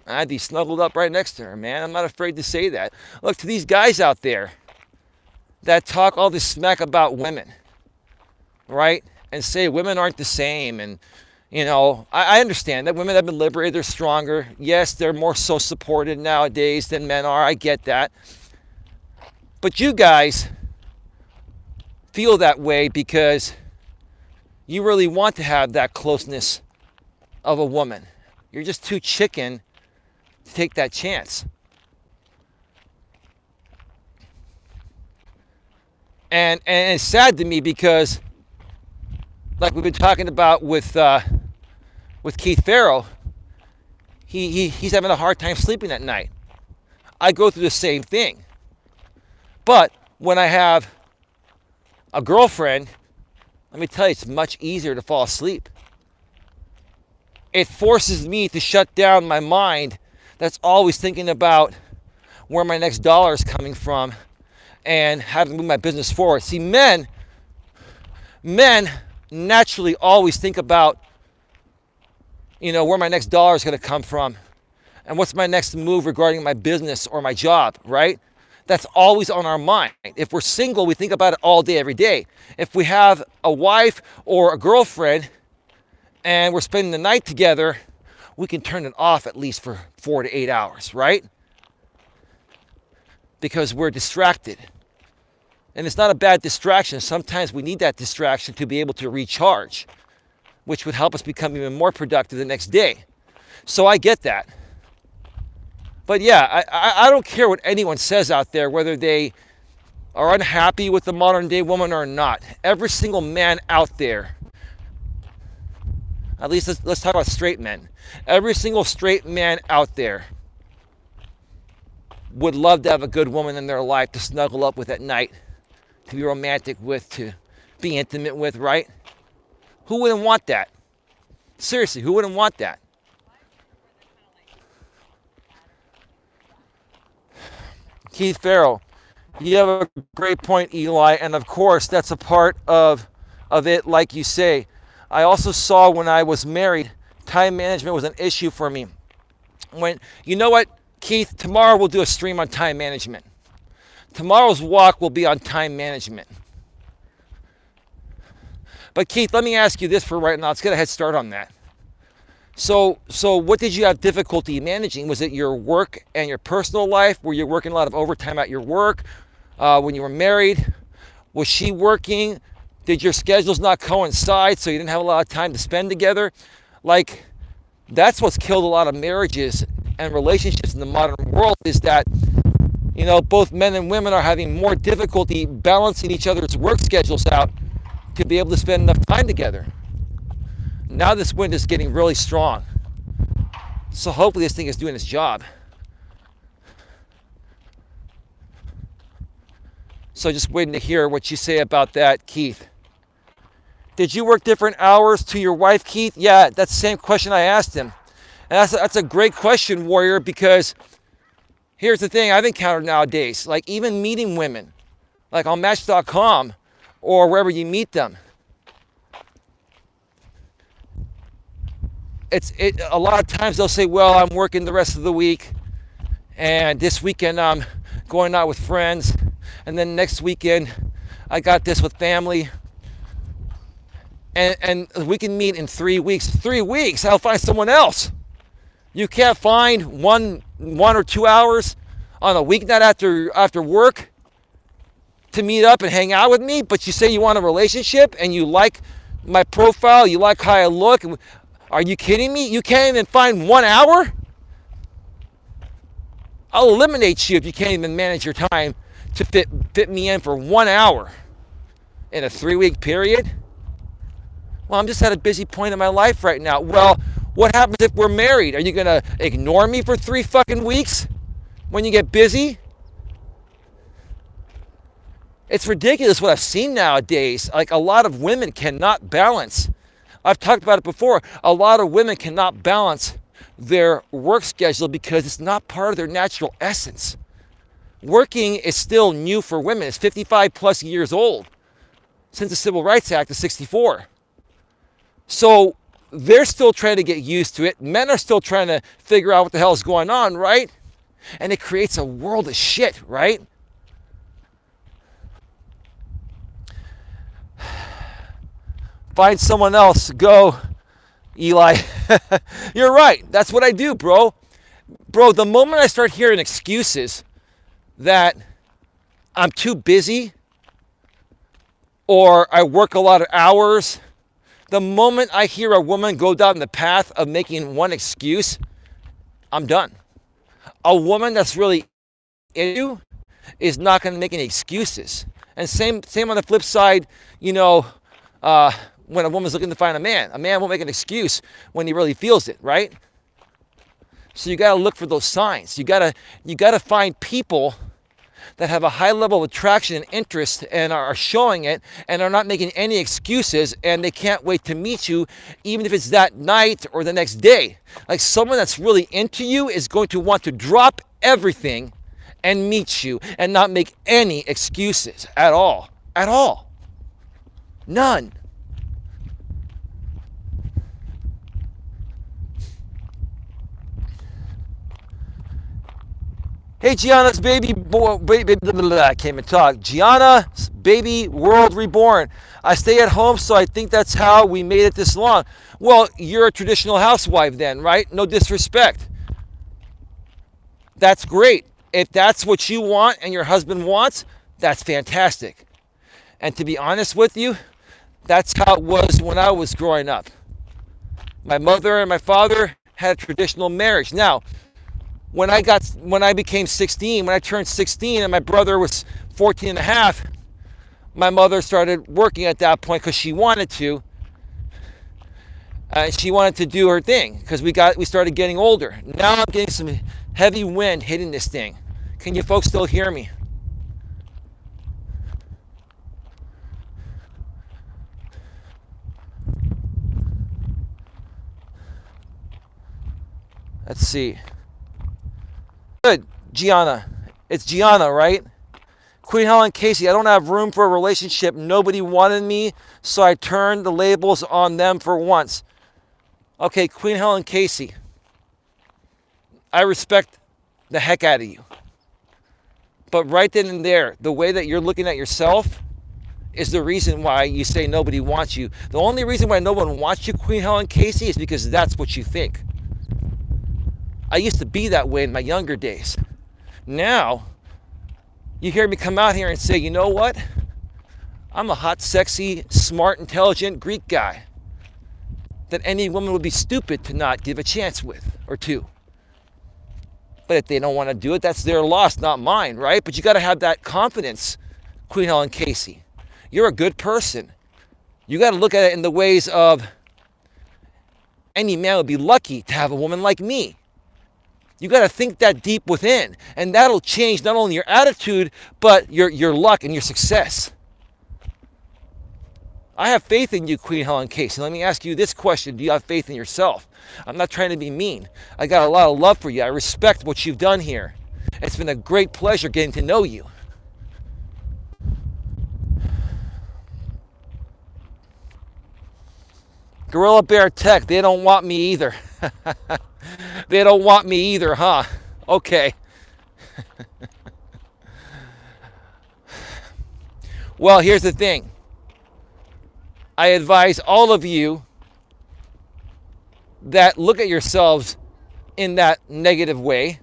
I'd be snuggled up right next to her, man. I'm not afraid to say that. Look, to these guys out there that talk all this smack about women, right? And say women aren't the same. And, I understand that women have been liberated. They're stronger. Yes, they're more so supported nowadays than men are. I get that. But you guys feel that way because you really want to have that closeness of a woman. You're just too chicken to take that chance. And it's sad to me because, like we've been talking about with Keith Farrow, he's having a hard time sleeping at night. I go through the same thing. But when I have a girlfriend, let me tell you, it's much easier to fall asleep. It forces me to shut down my mind that's always thinking about where my next dollar is coming from and how to move my business forward. See, men naturally always think about, where my next dollar is going to come from and what's my next move regarding my business or my job, right? That's always on our mind. If we're single, we think about it all day, every day. If we have a wife or a girlfriend and we're spending the night together, we can turn it off at least for 4 to 8 hours, right? Because we're distracted. And it's not a bad distraction. Sometimes we need that distraction to be able to recharge, which would help us become even more productive the next day. So I get that. But yeah, I don't care what anyone says out there, whether they are unhappy with the modern day woman or not. Every single man out there, at least let's talk about straight men. Every single straight man out there would love to have a good woman in their life to snuggle up with at night, to be romantic with, to be intimate with, right? Who wouldn't want that? Seriously, who wouldn't want that? Keith Farrell, you have a great point, Eli, and of course that's a part of it, like you say. I also saw when I was married, time management was an issue for me. You know what, Keith, tomorrow we'll do a stream on time management. Tomorrow's walk will be on time management. But Keith, let me ask you this for right now. Let's get a head start on that. So what did you have difficulty managing? Was it your work and your personal life? Were you working a lot of overtime at your work? When you were married? Was she working? Did your schedules not coincide so you didn't have a lot of time to spend together? Like, that's what's killed a lot of marriages and relationships in the modern world, is that, you know, both men and women are having more difficulty balancing each other's work schedules out to be able to spend enough time together. Now this wind is getting really strong. So hopefully this thing is doing its job. So just waiting to hear what you say about that, Keith. Did you work different hours to your wife, Keith? Yeah, that's the same question I asked him. And that's a great question, Warrior, because here's the thing I've encountered nowadays. Like, even meeting women, like on Match.com or wherever you meet them, a lot of times they'll say, well, I'm working the rest of the week, and this weekend I'm going out with friends, and then next weekend I got this with family, and we can meet in 3 weeks. 3 weeks, I'll find someone else. You can't find one or 2 hours on a weeknight after work to meet up and hang out with me, but you say you want a relationship and you like my profile, you like how I look. Are you kidding me? You can't even find 1 hour? I'll eliminate you if you can't even manage your time to fit me in for 1 hour in a 3-week period. Well, I'm just at a busy point in my life right now. Well, what happens if we're married? Are you going to ignore me for 3 fucking weeks when you get busy? It's ridiculous what I've seen nowadays. Like, a lot of women cannot balance. I've talked about it before. A lot of women cannot balance their work schedule because it's not part of their natural essence. Working is still new for women. It's 55 plus years old since the Civil Rights Act of 64. So they're still trying to get used to it. Men are still trying to figure out what the hell is going on, right? And it creates a world of shit, right? Find someone else. Go, Eli. You're right. That's what I do, bro. Bro, the moment I start hearing excuses that I'm too busy or I work a lot of hours, the moment I hear a woman go down the path of making one excuse, I'm done. A woman that's really into you is not going to make any excuses. And same on the flip side, you know, when a woman's looking to find a man won't make an excuse when he really feels it, right? So you got to look for those signs. You got to find people that have a high level of attraction and interest and are showing it and are not making any excuses, and they can't wait to meet you, even if it's that night or the next day. Like, someone that's really into you is going to want to drop everything and meet you and not make any excuses at all. At all. None. Hey, Gianna's baby boy, baby, blah, blah, blah, I can't even talk. Gianna's baby world reborn. I stay at home, so I think that's how we made it this long. Well, you're a traditional housewife then, right? No disrespect. That's great. If that's what you want and your husband wants, that's fantastic. And to be honest with you, that's how it was when I was growing up. My mother and my father had a traditional marriage. Now, when I became 16, when I turned 16 and my brother was 14 and a half, my mother started working at that point because she wanted to. She wanted to do her thing because we started getting older. Now I'm getting some heavy wind hitting this thing. Can you folks still hear me? Let's see. Good, Gianna. It's Gianna, right? Queen Helen Casey, I don't have room for a relationship. Nobody wanted me, so I turned the labels on them for once. Okay, Queen Helen Casey, I respect the heck out of you. But right then and there, the way that you're looking at yourself is the reason why you say nobody wants you. The only reason why no one wants you, Queen Helen Casey, is because that's what you think. I used to be that way in my younger days. Now, you hear me come out here and say, you know what? I'm a hot, sexy, smart, intelligent Greek guy that any woman would be stupid to not give a chance with or two. But if they don't want to do it, that's their loss, not mine, right? But you got to have that confidence, Queen Helen Casey. You're a good person. You got to look at it in the ways of any man would be lucky to have a woman like me. You got to think that deep within, and that'll change not only your attitude, but your luck and your success. I have faith in you, Queen Helen Casey. Let me ask you this question. Do you have faith in yourself? I'm not trying to be mean. I got a lot of love for you. I respect what you've done here. It's been a great pleasure getting to know you. Gorilla Bear Tech, they don't want me either. They don't want me either, huh? Okay. Well, here's the thing. I advise all of you that look at yourselves in that negative way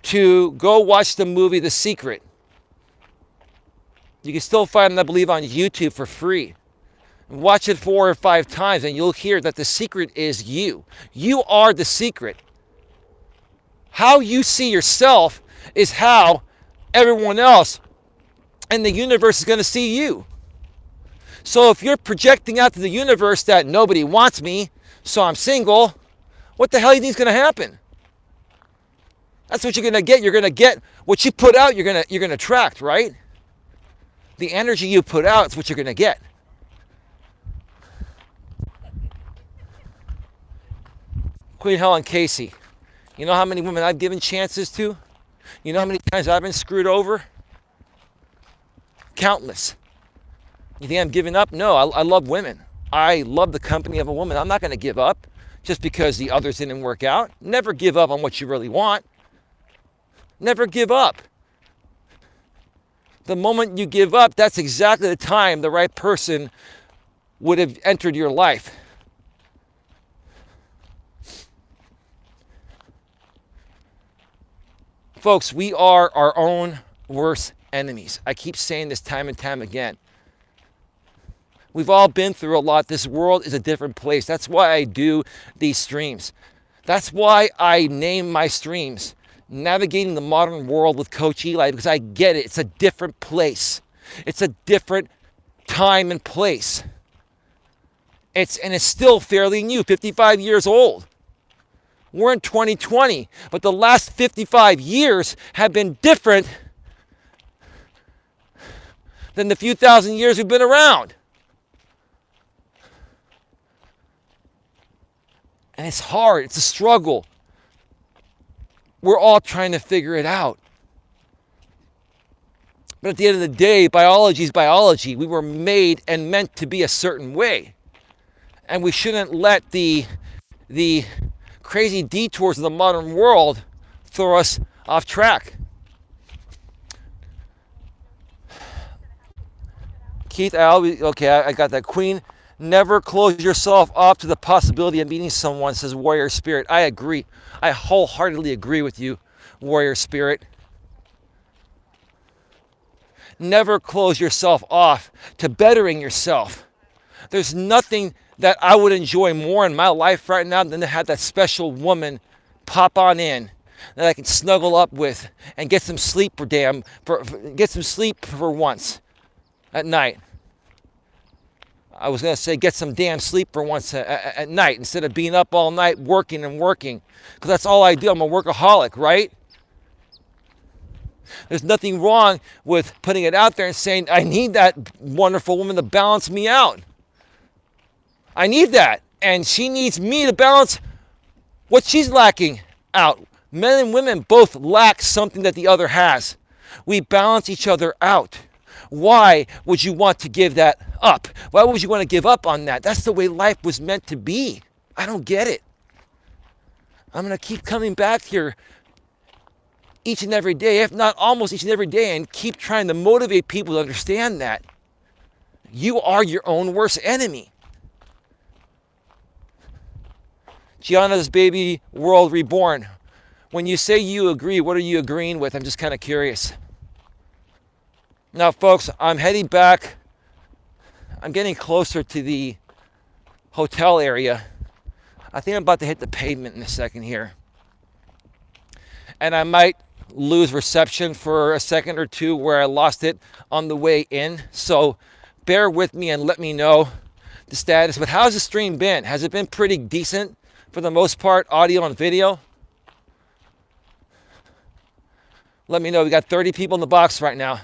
to go watch the movie The Secret. You can still find it, I believe, on YouTube for free. Watch it 4 or 5 times and you'll hear that the secret is you. You are the secret. How you see yourself is how everyone else in the universe is going to see you. So if you're projecting out to the universe that nobody wants me, so I'm single, what the hell do you think is going to happen? That's what you're going to get. You're going to get what you put out, you're going to attract, right? The energy you put out is what you're going to get. Queen Helen Casey, you know how many women I've given chances to? You know how many times I've been screwed over? Countless. You think I'm giving up? No, I love women. I love the company of a woman. I'm not going to give up just because the others didn't work out. Never give up on what you really want. Never give up. The moment you give up, that's exactly the time the right person would have entered your life. Folks, we are our own worst enemies. I keep saying this time and time again. We've all been through a lot. This world is a different place. That's why I do these streams. That's why I name my streams Navigating the Modern World with Coach Eli, because I get it. It's a different place. It's a different time and place. It's still fairly new, 55 years old. We're in 2020, but the last 55 years have been different than the few thousand years we've been around. And it's hard, it's a struggle. We're all trying to figure it out. But at the end of the day, biology is biology. We were made and meant to be a certain way. And we shouldn't let the crazy detours of the modern world throw us off track. Keith, I got that. Queen, never close yourself off to the possibility of meeting someone, says Warrior Spirit. I agree. I wholeheartedly agree with you, Warrior Spirit. Never close yourself off to bettering yourself. There's nothing that I would enjoy more in my life right now than to have that special woman pop on in that I can snuggle up with and get some sleep get some sleep for once at night. I was going to say get some damn sleep for once at night instead of being up all night working and working, because that's all I do. I'm a workaholic, right? There's nothing wrong with putting it out there and saying, I need that wonderful woman to balance me out. I need that. And she needs me to balance what she's lacking out. Men and women both lack something that the other has. We balance each other out. Why would you want to give that up? Why would you want to give up on that? That's the way life was meant to be. I don't get it. I'm going to keep coming back here each and every day, if not almost each and every day, and keep trying to motivate people to understand that you are your own worst enemy. Gianna's Baby World Reborn. When you say you agree, what are you agreeing with? I'm just kind of curious. Now, folks, I'm heading back. I'm getting closer to the hotel area. I think I'm about to hit the pavement in a second here. And I might lose reception for a second or two where I lost it on the way in. So bear with me and let me know the status. But how's the stream been? Has it been pretty decent for the most part, audio and video? Let me know. We got 30 people in the box right now.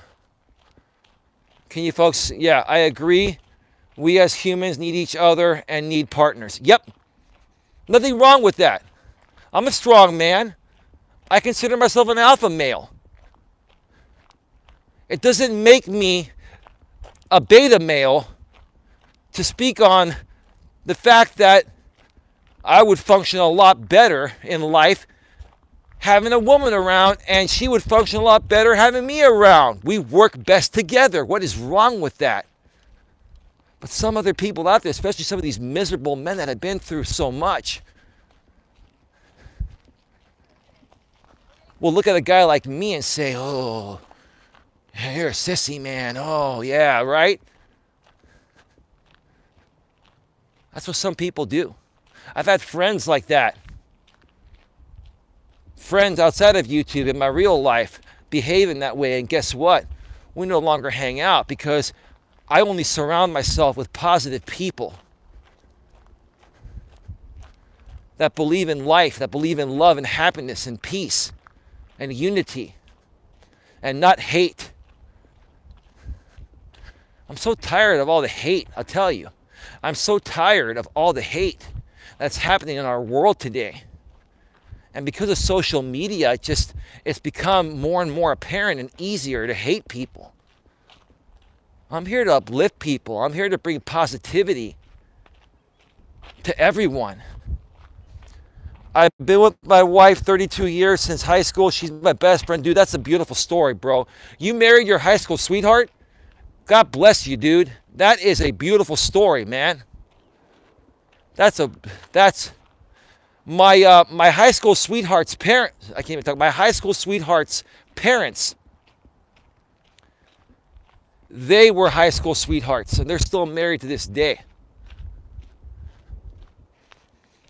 Can you folks? Yeah, I agree. We as humans need each other and need partners. Yep. Nothing wrong with that. I'm a strong man. I consider myself an alpha male. It doesn't make me a beta male to speak on the fact that I would function a lot better in life having a woman around, and she would function a lot better having me around. We work best together. What is wrong with that? But some other people out there, especially some of these miserable men that have been through so much, will look at a guy like me and say, oh, you're a sissy, man. Oh, yeah, right? That's what some people do. I've had friends like that. Friends outside of YouTube in my real life behaving that way, and guess what? We no longer hang out because I only surround myself with positive people that believe in life, that believe in love and happiness and peace and unity and not hate. I'm so tired of all the hate, I'll tell you. I'm so tired of all the hate that's happening in our world today. And because of social media, it's become more and more apparent and easier to hate people. I'm here to uplift people. I'm here to bring positivity to everyone. I've been with my wife 32 years since high school. She's my best friend. Dude, that's a beautiful story, bro. You married your high school sweetheart? God bless you, dude. That is a beautiful story, man. That's my high school sweetheart's parents. I can't even talk. My high school sweetheart's parents. They were high school sweethearts, and they're still married to this day.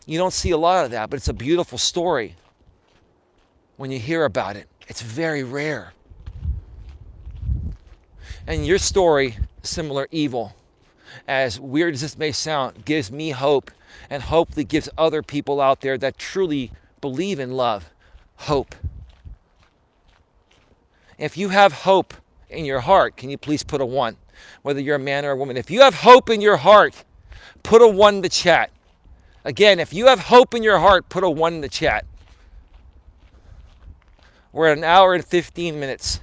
You don't see a lot of that, but it's a beautiful story when you hear about it. It's very rare. And your story, similar evil, as weird as this may sound, gives me hope, and hopefully gives other people out there that truly believe in love hope. If you have hope in your heart, can you please put a 1? Whether you're a man or a woman. If you have hope in your heart, put a 1 in the chat. Again, if you have hope in your heart, put a 1 in the chat. We're at 1 hour and 15 minutes.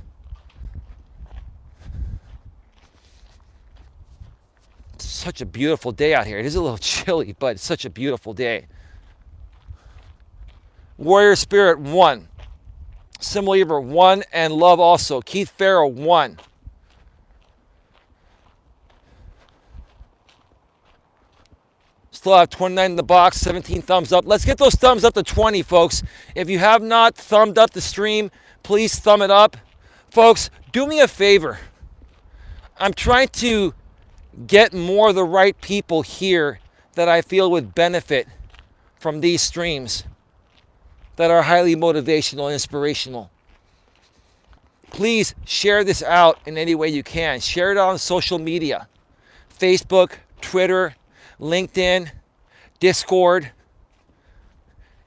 It's such a beautiful day out here. It is a little chilly, but it's such a beautiful day. Warrior Spirit 1. Symbol Ever 1, and love also. Keith Farrell 1. still have 29 in the box, 17 thumbs up. Let's get those thumbs up to 20, folks. If you have not thumbed up the stream, please thumb it up. Folks, do me a favor. I'm trying to get more of the right people here that I feel would benefit from these streams that are highly motivational and inspirational. Please share this out in any way you can. Share it on social media. Facebook, Twitter, LinkedIn, Discord.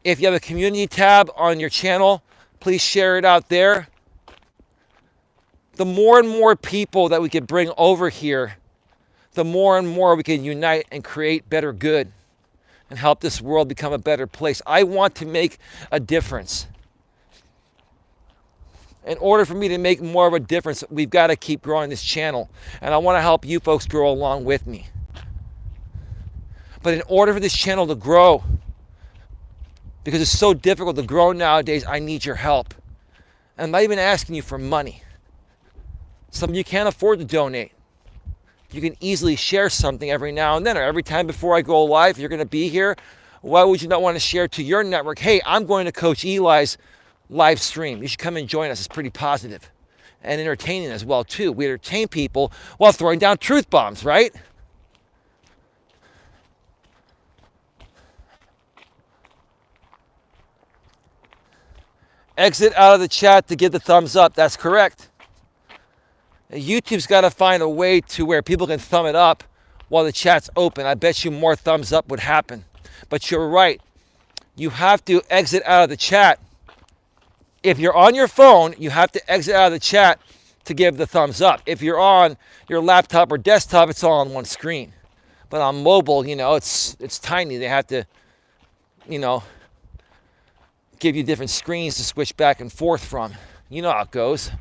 If you have a community tab on your channel, please share it out there. The more and more people that we can bring over here, the more and more we can unite and create better good and help this world become a better place. I want to make a difference. In order for me to make more of a difference, we've got to keep growing this channel. And I want to help you folks grow along with me. But in order for this channel to grow, because it's so difficult to grow nowadays, I need your help. And I'm not even asking you for money. Some of you can't afford to donate. You can easily share something every now and then, or every time before I go live. If you're going to be here, why would you not want to share to your network? Hey, I'm going to Coach Eli's live stream. You should come and join us. It's pretty positive and entertaining as well, too. We entertain people while throwing down truth bombs, right? Exit out of the chat to give the thumbs up. That's correct. YouTube's got to find a way to where people can thumb it up while the chat's open. I bet you more thumbs up would happen. But you're right. You have to exit out of the chat. If you're on your phone, you have to exit out of the chat to give the thumbs up. If you're on your laptop or desktop, it's all on one screen. But on mobile, it's tiny. They have to, give you different screens to switch back and forth from. You know how it goes.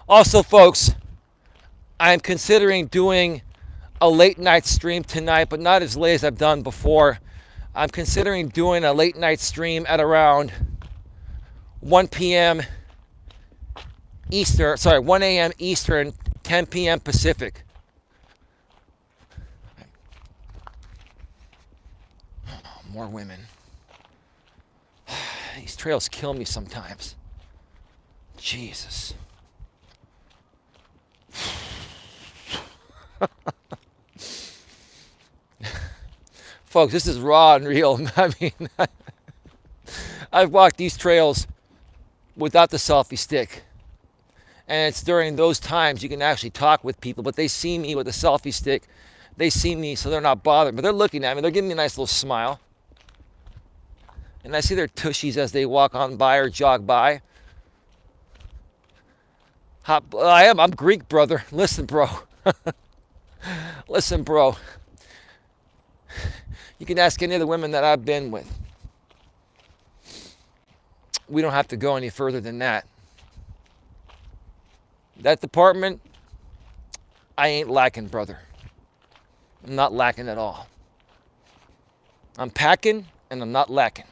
Also, folks, I'm considering doing a late night stream tonight, but not as late as I've done before. I'm considering doing a late night stream at around 1 p.m. Eastern, 1 a.m. Eastern, 10 p.m. Pacific. More women. These trails kill me sometimes. Jesus. Folks, this is raw and real. I mean, I've walked these trails without the selfie stick. And it's during those times you can actually talk with people, but they see me with the selfie stick. They see me, so they're not bothered, but they're looking at me. They're giving me a nice little smile. And I see their tushies as they walk on by or jog by. I'm Greek, brother. Listen, bro. Listen, bro. You can ask any of the women that I've been with. We don't have to go any further than that. That department, I ain't lacking, brother. I'm not lacking at all. I'm packing and I'm not lacking.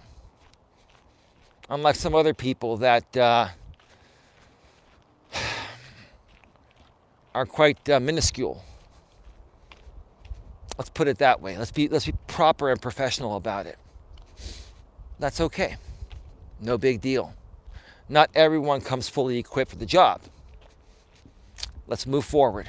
Unlike some other people that are quite minuscule. Let's put it that way. Let's be proper and professional about it. That's okay. No big deal. Not everyone comes fully equipped for the job. Let's move forward.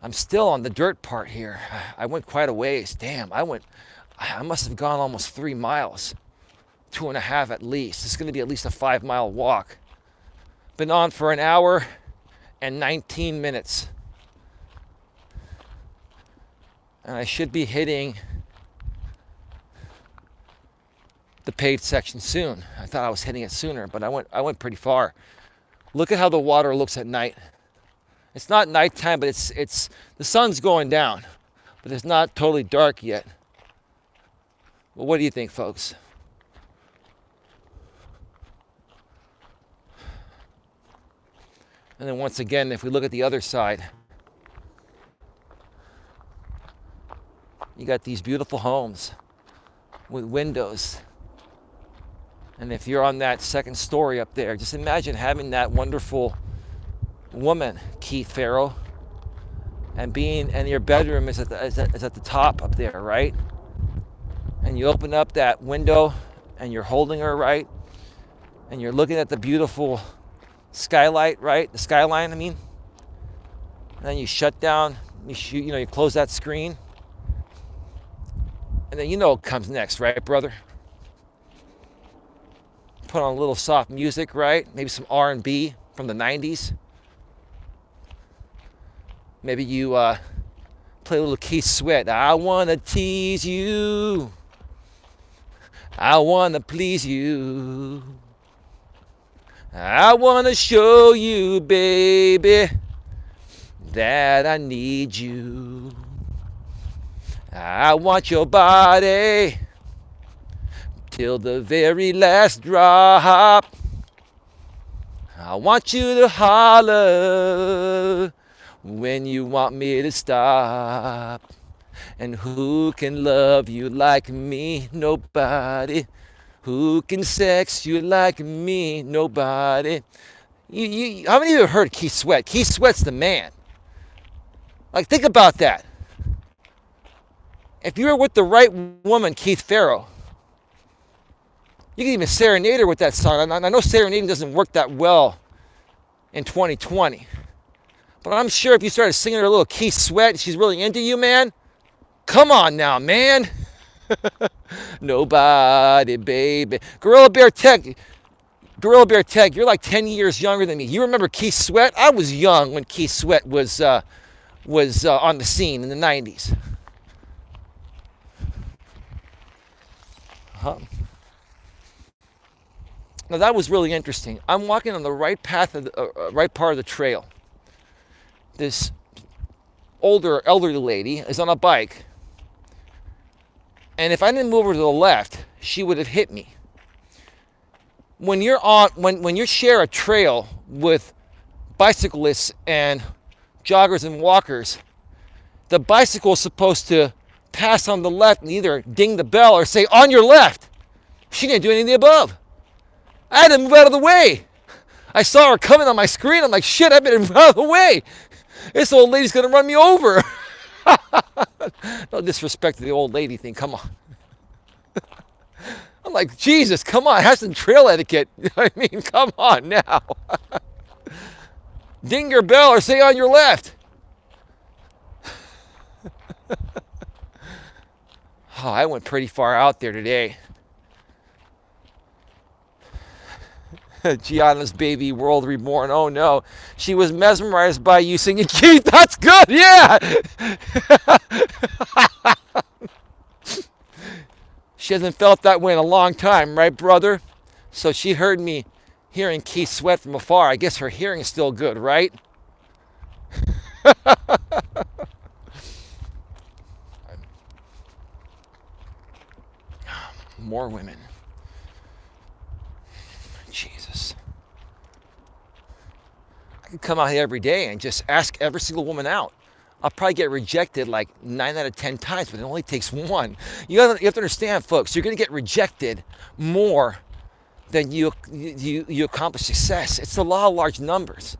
I'm still on the dirt part here. I went quite a ways. Damn, I must have gone almost 3 miles. 2.5 at least. It's going to be at least a 5-mile walk. Been on for an hour and 19 minutes. And I should be hitting the paved section soon. I thought I was hitting it sooner, but I went pretty far. Look at how the water looks at night. It's not nighttime, but it's the sun's going down, but it's not totally dark yet. Well, what do you think, folks? And then once again, if we look at the other side, you got these beautiful homes with windows And if you're on that second story up there, just imagine having that wonderful woman, Keith Farrow, and your bedroom is at the top up there, right? And you open up that window and you're holding her, right? And you're looking at the beautiful skylight, right? The skyline, I mean. And then you shut down, you close that screen. And then you know what comes next, right, brother? Put on a little soft music, right? Maybe some R&B from the 90s. Maybe you play a little Keith Sweat. I wanna tease you. I wanna please you. I wanna show you, baby, that I need you. I want your body till the very last drop. I want you to holler when you want me to stop. And who can love you like me? Nobody. Who can sex you like me? Nobody. How many of you have heard Keith Sweat? Keith Sweat's the man. Like, think about that. If you were with the right woman, Keith Farrow, you can even serenade her with that song. I know serenading doesn't work that well in 2020. But I'm sure if you started singing her a little Keith Sweat and she's really into you, man, come on now, man. Nobody, baby. Gorilla Bear Tech, you're like 10 years younger than me. You remember Keith Sweat? I was young when Keith Sweat was on the scene in the 90s. Now that was really interesting. I'm walking on the right path of the right part of the trail. This elderly lady is on a bike, and if I didn't move her to the left, she would have hit me. When you share a trail with bicyclists and joggers and walkers, the bicycle is supposed to pass on the left and either ding the bell or say on your left. She didn't do any of the above. I had to move out of the way. I saw her coming on my screen. I'm like, shit, I better move out of the way. This old lady's going to run me over. No disrespect to the old lady thing. Come on. I'm like, Jesus, come on. Have some trail etiquette. I mean, come on now. Ding your bell or say on your left. Oh, I went pretty far out there today. Gianna's baby world reborn. Oh no, she was mesmerized by you singing Keith. That's good, yeah. She hasn't felt that way in a long time, right, brother? So she heard me hearing Keith Sweat from afar. I guess her hearing is still good, right? More women. Jesus. I could come out here every day and just ask every single woman out. I'll probably get rejected like 9 out of 10 times, but it only takes one. You have to understand, folks, you're going to get rejected more than you accomplish success. It's the law of large numbers.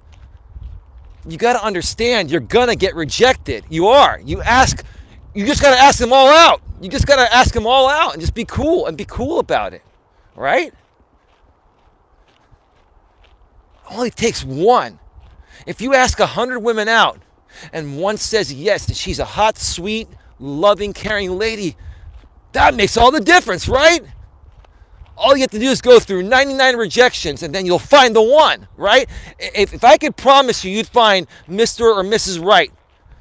You got to understand you're going to get rejected. You are. You just got to ask them all out. You just got to ask them all out and just be cool about it. Right? Only takes one. If you ask 100 women out and one says yes, that she's a hot, sweet, loving, caring lady, that makes all the difference, right? All you have to do is go through 99 rejections and then you'll find the one, right? If I could promise you, you'd find Mr. or Mrs. Right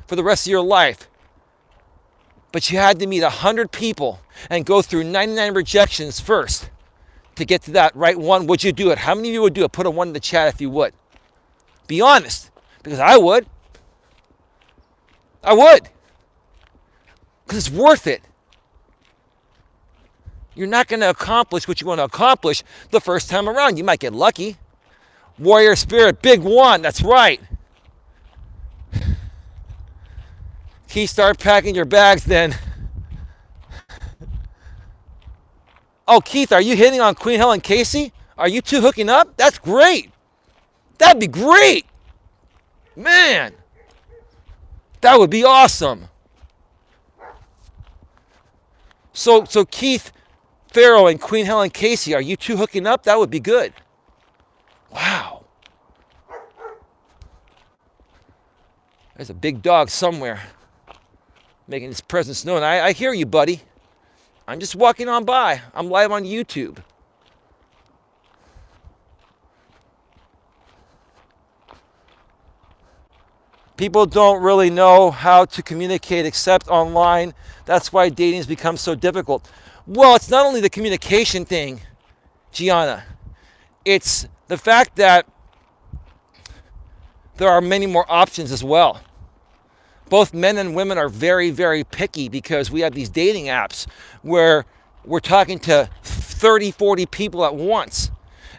for the rest of your life. But you had to meet 100 people and go through 99 rejections first to get to that right one. Would you do it? How many of you would do it? Put a 1 in the chat if you would. Be honest, because I would. I would. Because it's worth it. You're not going to accomplish what you want to accomplish the first time around. You might get lucky. Warrior spirit, big one. That's right. Start packing your bags then. Oh, Keith, are you hitting on Queen Helen Casey? Are you two hooking up? That's great. That'd be great. Man, that would be awesome. So Keith Farrow and Queen Helen Casey, are you two hooking up? That would be good. Wow. There's a big dog somewhere making his presence known. I hear you, buddy. I'm just walking on by. I'm live on YouTube. People don't really know how to communicate except online. That's why dating has become so difficult. Well, it's not only the communication thing, Gianna. It's the fact that there are many more options as well. Both men and women are very, very picky because we have these dating apps where we're talking to 30, 40 people at once.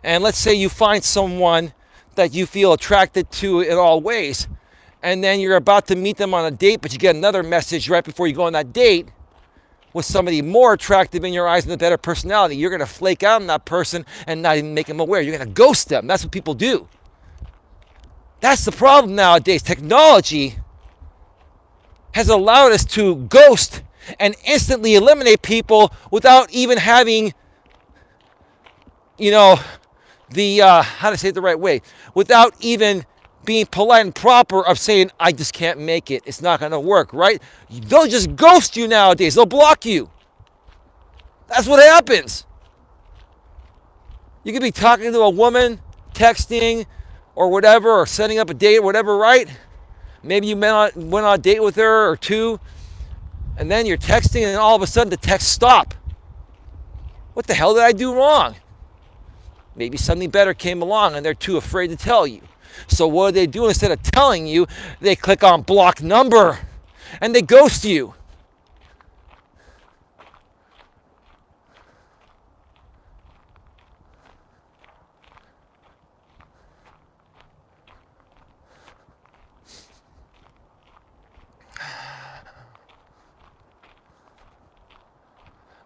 And let's say you find someone that you feel attracted to in all ways, and then you're about to meet them on a date, but you get another message right before you go on that date with somebody more attractive in your eyes and a better personality. You're going to flake out on that person and not even make them aware. You're going to ghost them. That's what people do. That's the problem nowadays. Technology has allowed us to ghost and instantly eliminate people without even having, how to say it the right way, without even being polite and proper of saying, I just can't make it. It's not going to work, right? They'll just ghost you nowadays. They'll block you. That's what happens. You could be talking to a woman, texting, or whatever, or setting up a date or whatever, right? Maybe you went on a date with her or two, and then you're texting, and all of a sudden the text stopped. What the hell did I do wrong? Maybe something better came along, and they're too afraid to tell you. So what do? Instead of telling you, they click on block number, and they ghost you.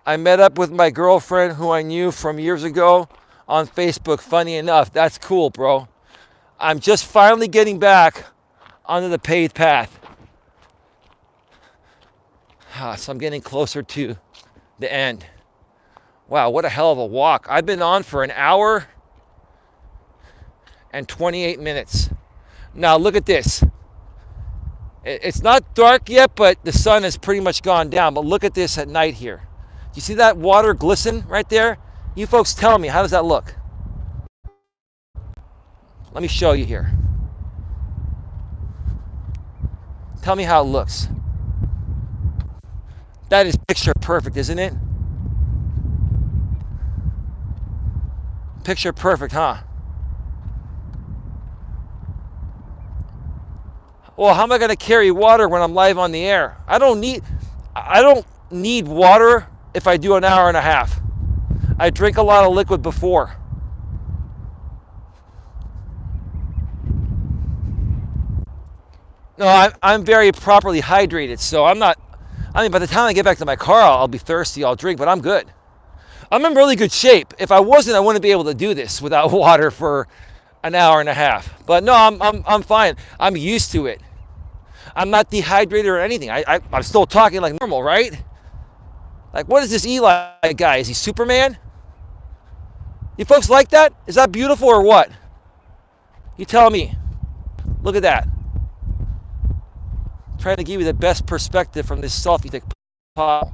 I met up with my girlfriend who I knew from years ago on Facebook. Funny enough, that's cool, bro. I'm just finally getting back onto the paved path. So I'm getting closer to the end. Wow, what a hell of a walk. I've been on for an hour and 28 minutes. Now look at this. It's not dark yet, but the sun has pretty much gone down. But look at this at night here. You see that water glisten right there? You folks tell me, how does that look? Let me show you here. Tell me how it looks. That is picture perfect, isn't it? Picture perfect, huh? Well, how am I going to carry water when I'm live on the air? I don't need water if I do an hour and a half. I drink a lot of liquid before. No, I'm very properly hydrated, so by the time I get back to my car, I'll be thirsty, I'll drink, but I'm good. I'm in really good shape. If I wasn't, I wouldn't be able to do this without water for an hour and a half. But no, I'm fine. I'm used to it. I'm not dehydrated or anything. I'm still talking like normal, right? Like, what is this Eli guy? Is he Superman? You folks like that? Is that beautiful or what? You tell me. Look at that. Trying to give you the best perspective from this selfie stick pop.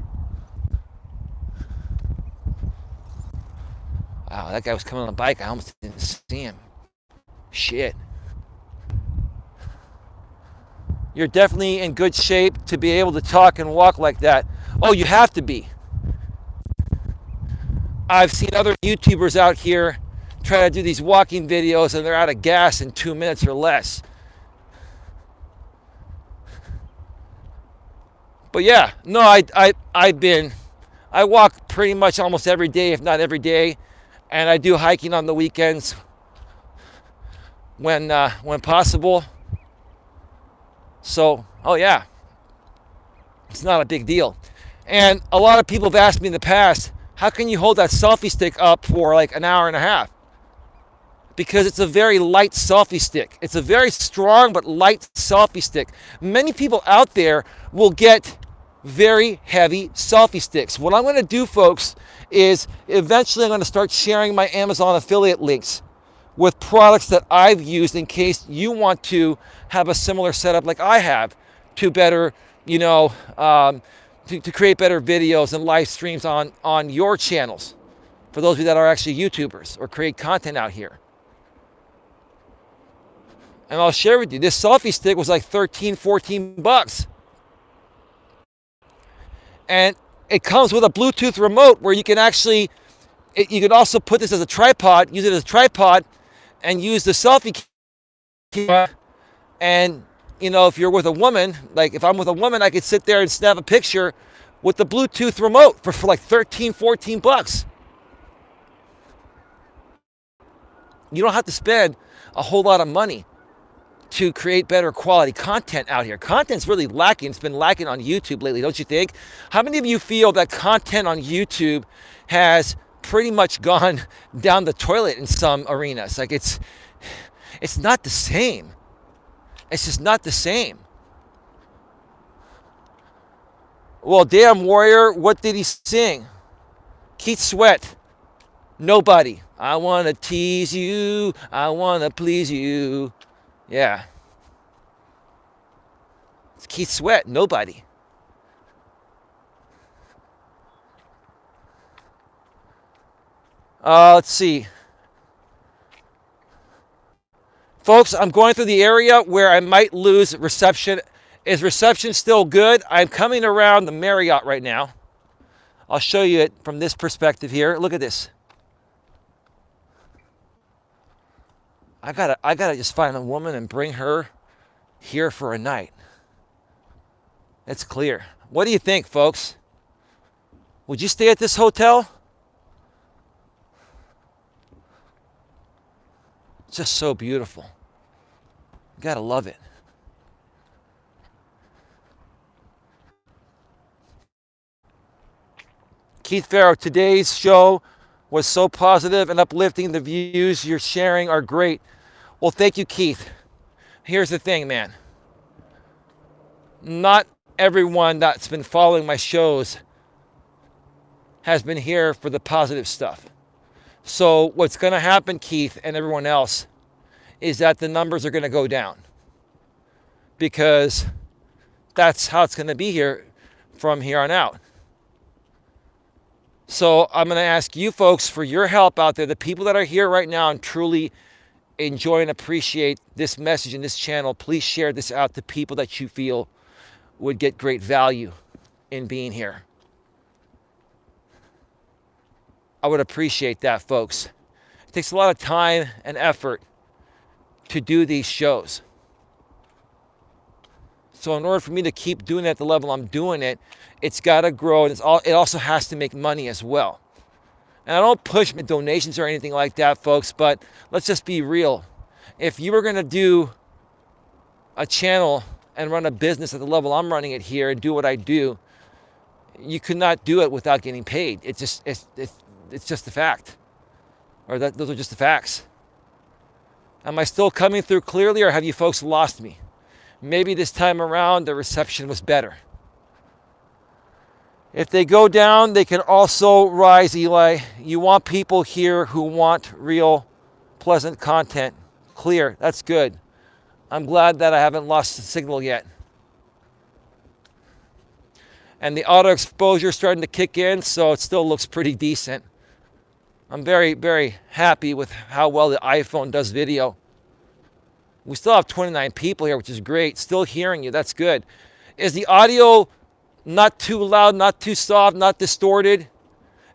Wow, that guy was coming on a bike. I almost didn't see him. Shit. You're definitely in good shape to be able to talk and walk like that. Oh, you have to be. I've seen other YouTubers out here try to do these walking videos and they're out of gas in 2 minutes or less. But yeah, no, I walk pretty much almost every day, if not every day, and I do hiking on the weekends when possible. So, oh yeah, it's not a big deal. And a lot of people have asked me in the past, how can you hold that selfie stick up for like an hour and a half? Because it's a very light selfie stick. It's a very strong but light selfie stick. Many people out there will get very heavy selfie sticks. What I'm going to do, folks, is eventually I'm going to start sharing my Amazon affiliate links with products that I've used in case you want to have a similar setup like I have to better, to create better videos and live streams on your channels for those of you that are actually YouTubers or create content out here. And I'll share with you, this selfie stick was like 13, 14 bucks. And it comes with a Bluetooth remote where you can actually, you can also put this as a tripod, use it as a tripod, and use the selfie camera. And, if you're with a woman, like if I'm with a woman, I could sit there and snap a picture with the Bluetooth remote for like 13, 14 bucks. You don't have to spend a whole lot of money to create better quality content out here. Content's really lacking. It's been lacking on YouTube lately, don't you think? How many of you feel that content on YouTube has pretty much gone down the toilet in some arenas? Like it's not the same. It's just not the same. Well, damn warrior, what did he sing? Keith Sweat, Nobody. I want to tease you. I want to please you. Yeah. It's Keith Sweat, Nobody. Let's see. Folks, I'm going through the area where I might lose reception. Is reception still good? I'm coming around the Marriott right now. I'll show you it from this perspective here. Look at this. I gotta just find a woman and bring her here for a night. It's clear. What do you think, folks? Would you stay at this hotel? It's just so beautiful. You gotta love it. Keith Farrow, today's show was so positive and uplifting. The views you're sharing are great. Well, thank you, Keith. Here's the thing, man. Not everyone that's been following my shows has been here for the positive stuff. So what's going to happen, Keith and everyone else, is that the numbers are going to go down. Because that's how it's going to be here from here on out. So I'm going to ask you folks for your help out there, the people that are here right now and truly enjoy and appreciate this message in this channel. Please share this out to people that you feel would get great value in being here. I would appreciate that, folks. It takes a lot of time and effort to do these shows. So in order for me to keep doing it at the level I'm doing it, it's got to grow, and it also has to make money as well. And I don't push donations or anything like that, folks, but let's just be real. If you were going to do a channel and run a business at the level I'm running it here and do what I do, you could not do it without getting paid. It's just the fact. Those are just the facts. Am I still coming through clearly, or have you folks lost me? Maybe this time around the reception was better. If they go down, they can also rise, Eli. You want people here who want real, pleasant content. Clear. That's good. I'm glad that I haven't lost the signal yet. And the auto exposure is starting to kick in, so it still looks pretty decent. I'm very, very happy with how well the iPhone does video. We still have 29 people here, which is great. Still hearing you. That's good. Is the audio not too loud, not too soft, not distorted?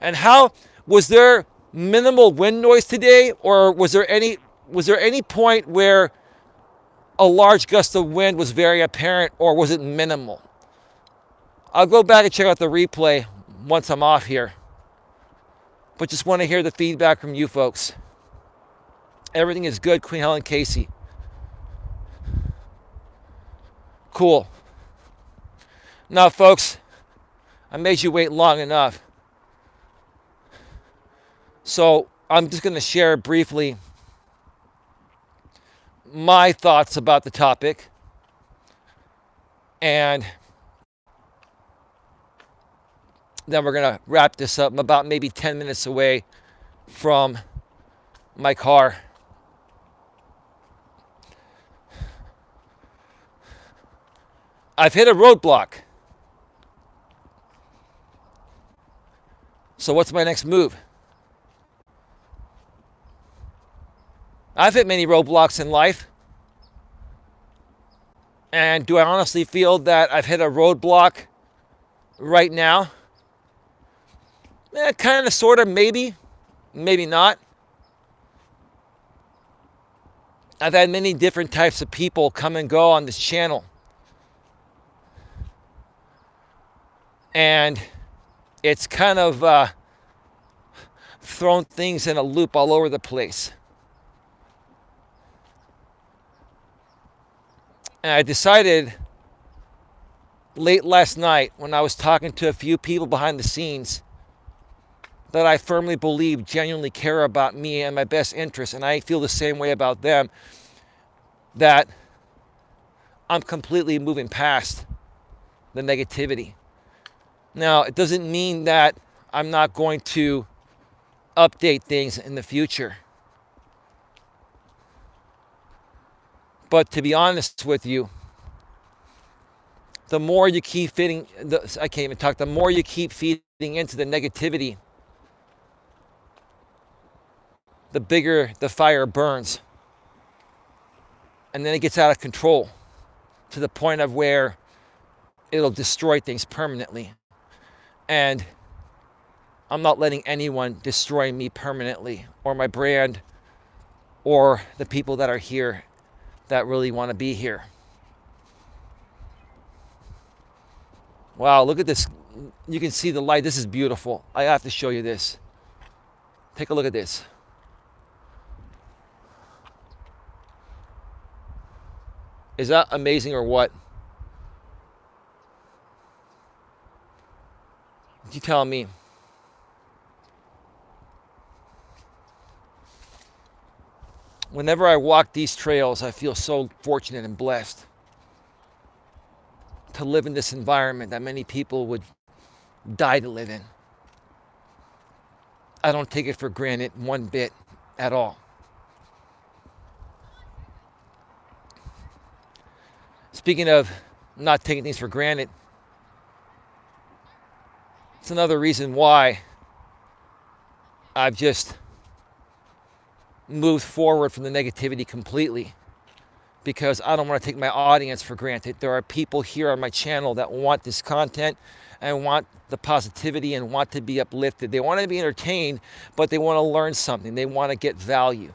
And how was there minimal wind noise today, or was there any point where a large gust of wind was very apparent, or was it minimal? I'll go back and check out the replay once I'm off here. But just want to hear the feedback from you folks. Everything is good, Queen Helen Casey. Cool. Now, folks, I made you wait long enough. So I'm just going to share briefly my thoughts about the topic, and then we're going to wrap this up. I'm about maybe 10 minutes away from my car. I've hit a roadblock. So what's my next move? I've hit many roadblocks in life. And do I honestly feel that I've hit a roadblock right now? Kind of, sort of, maybe. Maybe not. I've had many different types of people come and go on this channel. And it's kind of thrown things in a loop all over the place. And I decided late last night, when I was talking to a few people behind the scenes that I firmly believe genuinely care about me and my best interests, and I feel the same way about them, that I'm completely moving past the negativity. Now, it doesn't mean that I'm not going to update things in the future. But to be honest with you, the more you keep feeding, the more you keep feeding into the negativity, the bigger the fire burns. And then it gets out of control to the point of where it'll destroy things permanently. And I'm not letting anyone destroy me permanently, or my brand, or the people that are here that really want to be here. Wow, look at this. You can see the light. This is beautiful. I have to show you this. Take a look at this. Is that amazing or what? You tell me. Whenever I walk these trails, I feel so fortunate and blessed to live in this environment that many people would die to live in. I don't take it for granted one bit at all. Speaking of not taking things for granted, it's another reason why I've just moved forward from the negativity completely, because I don't want to take my audience for granted. There are people here on my channel that want this content and want the positivity and want to be uplifted. They want to be entertained, but they want to learn something. They want to get value.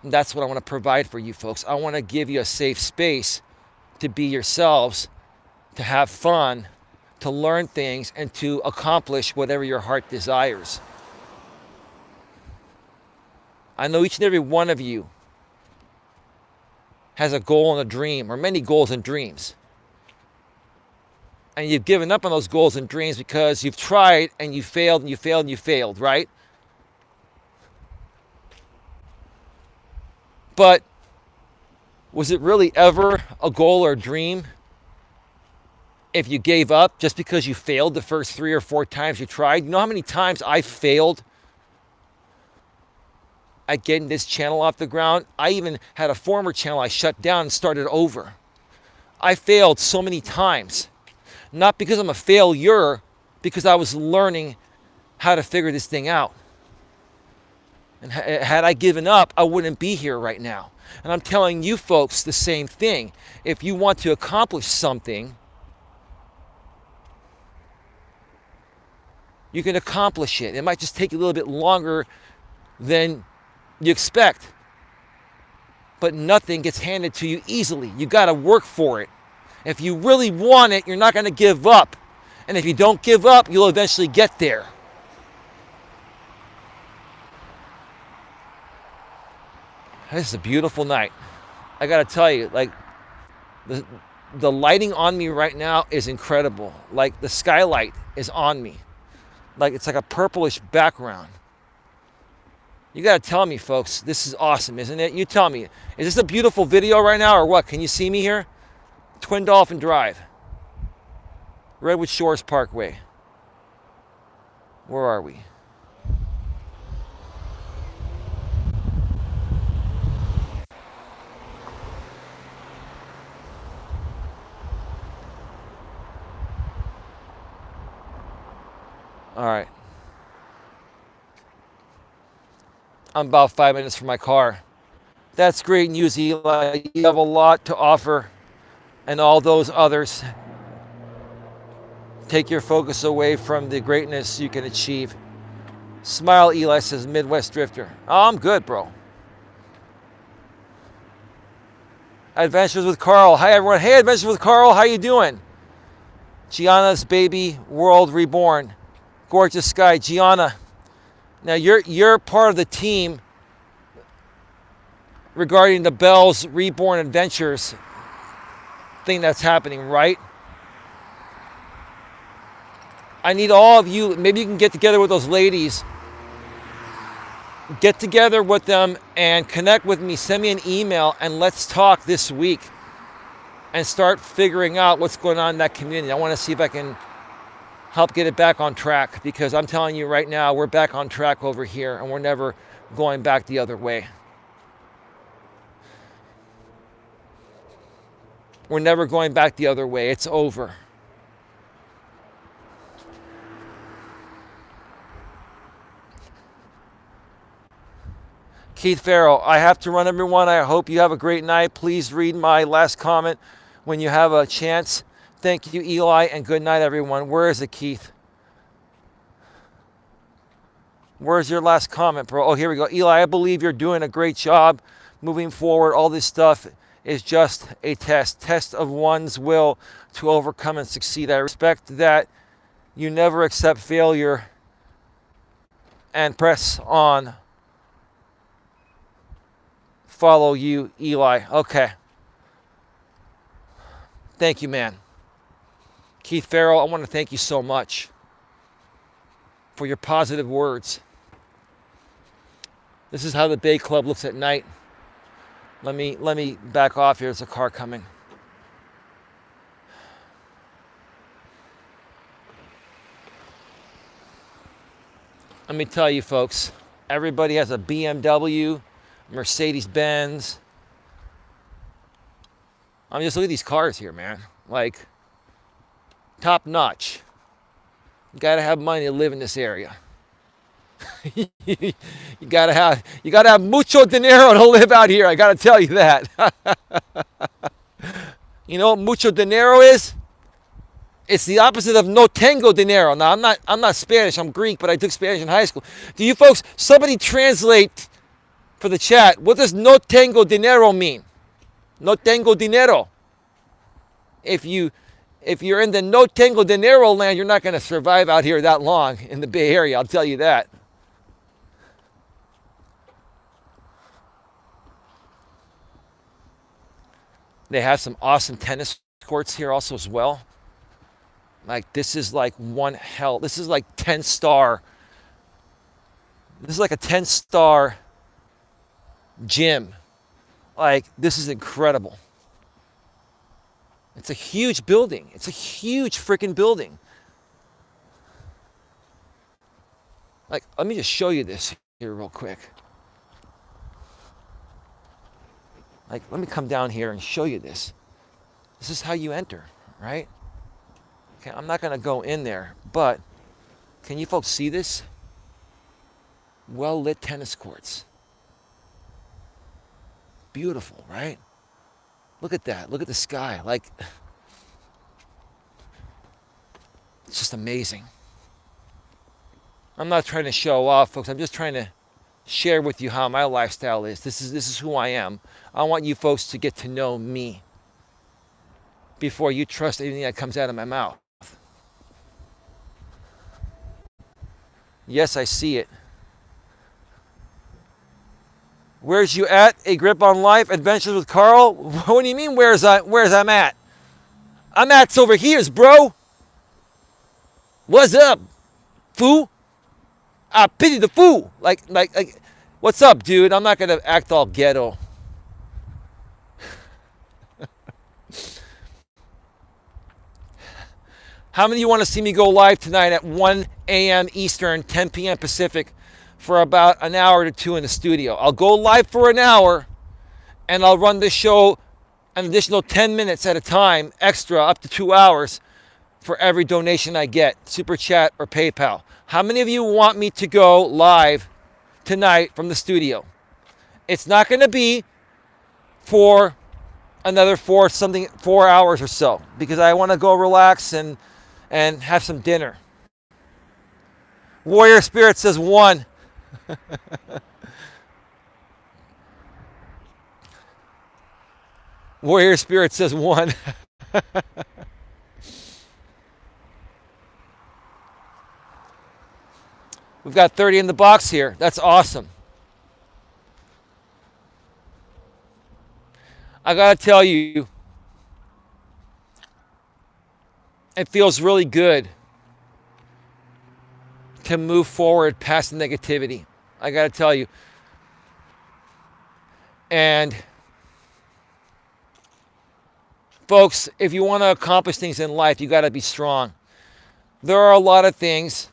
And that's what I want to provide for you folks. I want to give you a safe space to be yourselves, to have fun, to learn things, and to accomplish whatever your heart desires. I know each and every one of you has a goal and a dream, or many goals and dreams. And you've given up on those goals and dreams because you've tried and you failed and you failed and you failed, right? But was it really ever a goal or a dream if you gave up just because you failed the first 3 or 4 times you tried? You know how many times I failed at getting this channel off the ground? I even had a former channel I shut down and started over. I failed so many times. Not because I'm a failure, because I was learning how to figure this thing out. And had I given up, I wouldn't be here right now. And I'm telling you folks the same thing. If you want to accomplish something, you can accomplish it. It might just take a little bit longer than you expect. But nothing gets handed to you easily. You got to work for it. If you really want it, you're not going to give up. And if you don't give up, you'll eventually get there. This is a beautiful night. I got to tell you, like, the lighting on me right now is incredible. Like, the skylight is on me. Like it's like a purplish background. You got to tell me, folks, this is awesome, isn't it? You tell me. Is this a beautiful video right now or what? Can you see me here? Twin Dolphin Drive. Redwood Shores Parkway. Where are we? All right. I'm about 5 minutes from my car. That's great news, Eli. You have a lot to offer, and all those others take your focus away from the greatness you can achieve. Smile, Eli, says Midwest Drifter. Oh, I'm good, bro. Adventures with Carl. Hi, everyone. Hey, Adventures with Carl. How you doing? Gianna's baby world reborn. Gorgeous sky. Gianna, now you're part of the team regarding the Bell's Reborn Adventures thing that's happening, right? I need all of you, maybe you can get together with those ladies, get together with them and connect with me, send me an email, and let's talk this week and start figuring out what's going on in that community. I want to see if I can help get it back on track, because I'm telling you right now, we're back on track over here and we're never going back the other way. We're never going back the other way. It's over. Keith Farrell, I have to run, everyone. I hope you have a great night. Please read my last comment when you have a chance. Thank you, Eli, and good night, everyone. Where is it, Keith? Where's your last comment, bro? Oh, here we go. Eli, I believe you're doing a great job moving forward. All this stuff is just a test of one's will to overcome and succeed. I respect that you never accept failure and press on. Follow you, Eli. Okay. Thank you, man. Keith Farrell, I want to thank you so much for your positive words. This is how the Bay Club looks at night. Let me back off here. There's a car coming. Let me tell you, folks, everybody has a BMW, Mercedes-Benz. I mean, just look at these cars here, man. Like, top notch. You gotta have money to live in this area. you gotta have mucho dinero to live out here. I gotta tell you that. You know what mucho dinero is? It's the opposite of no tengo dinero. Now I'm not Spanish. I'm Greek, but I took Spanish in high school. Do you folks? Somebody translate for the chat. What does no tengo dinero mean? No tengo dinero. If you're in the no tengo dinero land, you're not going to survive out here that long in the Bay Area. I'll tell you that. They have some awesome tennis courts here also as well. Like, this is like this is like 10-star. This is like a 10-star gym. Like, this is incredible. It's a huge building. It's a huge freaking building. Like, let me just show you this here real quick. Like, let me come down here and show you this. This is how you enter, right? Okay, I'm not going to go in there, but can you folks see this? Well-lit tennis courts. Beautiful, right? Look at that. Look at the sky. Like, it's just amazing. I'm not trying to show off, folks. I'm just trying to share with you how my lifestyle is. This is who I am. I want you folks to get to know me before you trust anything that comes out of my mouth. Yes, I see it. Where's you at? A grip on life, adventures with Carl. What do you mean? Where's I'm at? I'm at's over here, bro. What's up? Fool? I pity the fool. Like, what's up, dude? I'm not gonna act all ghetto. How many of you want to see me go live tonight at 1 a.m. Eastern, 10 p.m. Pacific for about an hour to two in the studio? I'll go live for an hour and I'll run this show an additional 10 minutes at a time, extra up to 2 hours for every donation I get, Super Chat or PayPal. How many of you want me to go live tonight from the studio? It's not going to be for another 4 hours or so because I want to go relax and have some dinner. Warrior Spirit says 1. Warrior Spirit says 1. We've got 30 in the box here. That's awesome. I gotta tell you, it feels really good to move forward past the negativity. I gotta tell you. And folks, if you want to accomplish things in life, you gotta be strong. There are a lot of things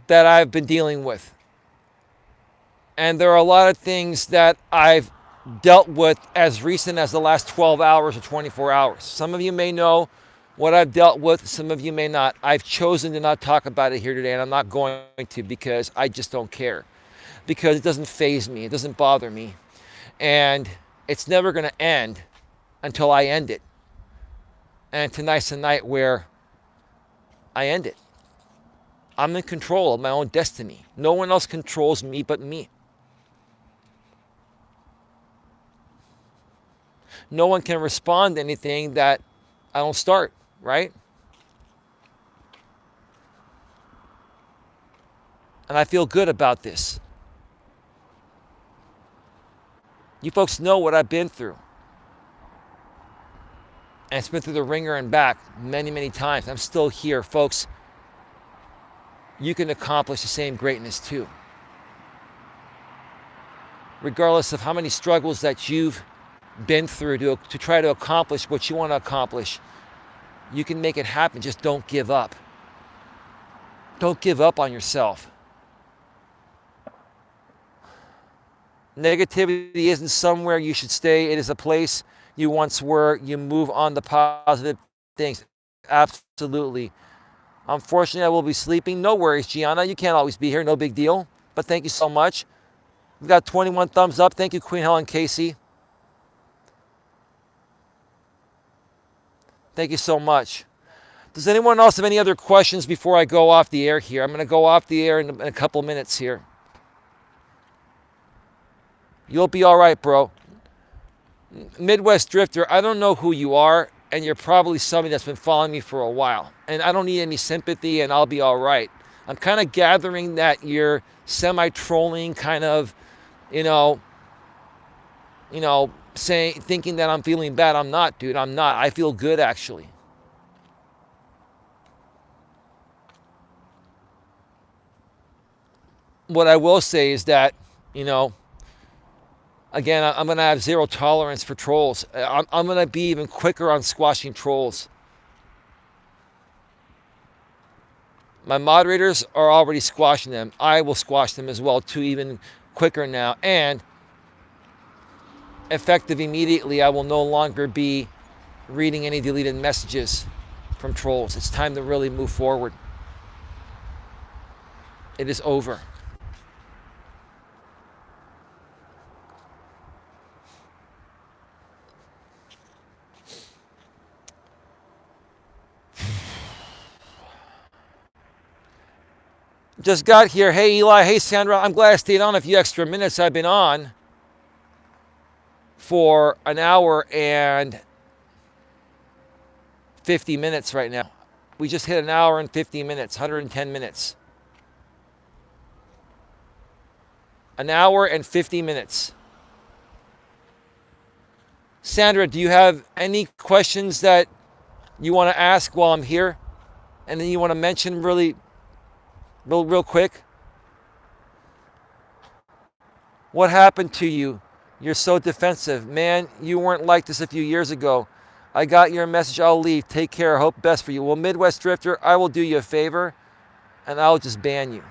that I've been dealing with. And there are a lot of things that I've dealt with as recent as the last 12 hours or 24 hours. Some of you may know what I've dealt with, some of you may not. I've chosen to not talk about it here today, and I'm not going to because I just don't care. Because it doesn't faze me, it doesn't bother me. And it's never going to end until I end it. And tonight's the night where I end it. I'm in control of my own destiny. No one else controls me but me. No one can respond to anything that I don't start, right? And I feel good about this. You folks know what I've been through. And it's been through the ringer and back many, many times. I'm still here, folks. You can accomplish the same greatness too. Regardless of how many struggles that you've been through to try to accomplish what you want to accomplish, you can make it happen. Just don't give up. Don't give up on yourself. Negativity isn't somewhere you should stay. It is a place you once were. You move on to positive things. Absolutely. Unfortunately, I will be sleeping. No worries, Gianna. You can't always be here. No big deal. But thank you so much. We've got 21 thumbs up. Thank you, Queen Helen Casey. Thank you so much. Does anyone else have any other questions before I go off the air here? I'm going to go off the air in a couple minutes here. You'll be all right, bro. Midwest Drifter, I don't know who you are, and you're probably somebody that's been following me for a while. And I don't need any sympathy, and I'll be all right. I'm kind of gathering that you're semi-trolling, kind of, thinking that I'm feeling bad. I'm not, dude. I'm not. I feel good, actually. What I will say is that, again, I'm going to have zero tolerance for trolls. I'm going to be even quicker on squashing trolls. My moderators are already squashing them. I will squash them as well, too, even quicker now. And effective immediately, I will no longer be reading any deleted messages from trolls. It's time to really move forward. It is over. Just got here. Hey, Eli. Hey, Sandra. I'm glad I stayed on a few extra minutes. I've been on for an hour and 50 minutes right now. We just hit an hour and 50 minutes, 110 minutes. An hour and 50 minutes. Sandra, do you have any questions that you want to ask while I'm here? And then you want to mention really Real quick. What happened to you? You're so defensive. Man, you weren't like this a few years ago. I got your message. I'll leave. Take care. Hope best for you. Well, Midwest Drifter, I will do you a favor and I'll just ban you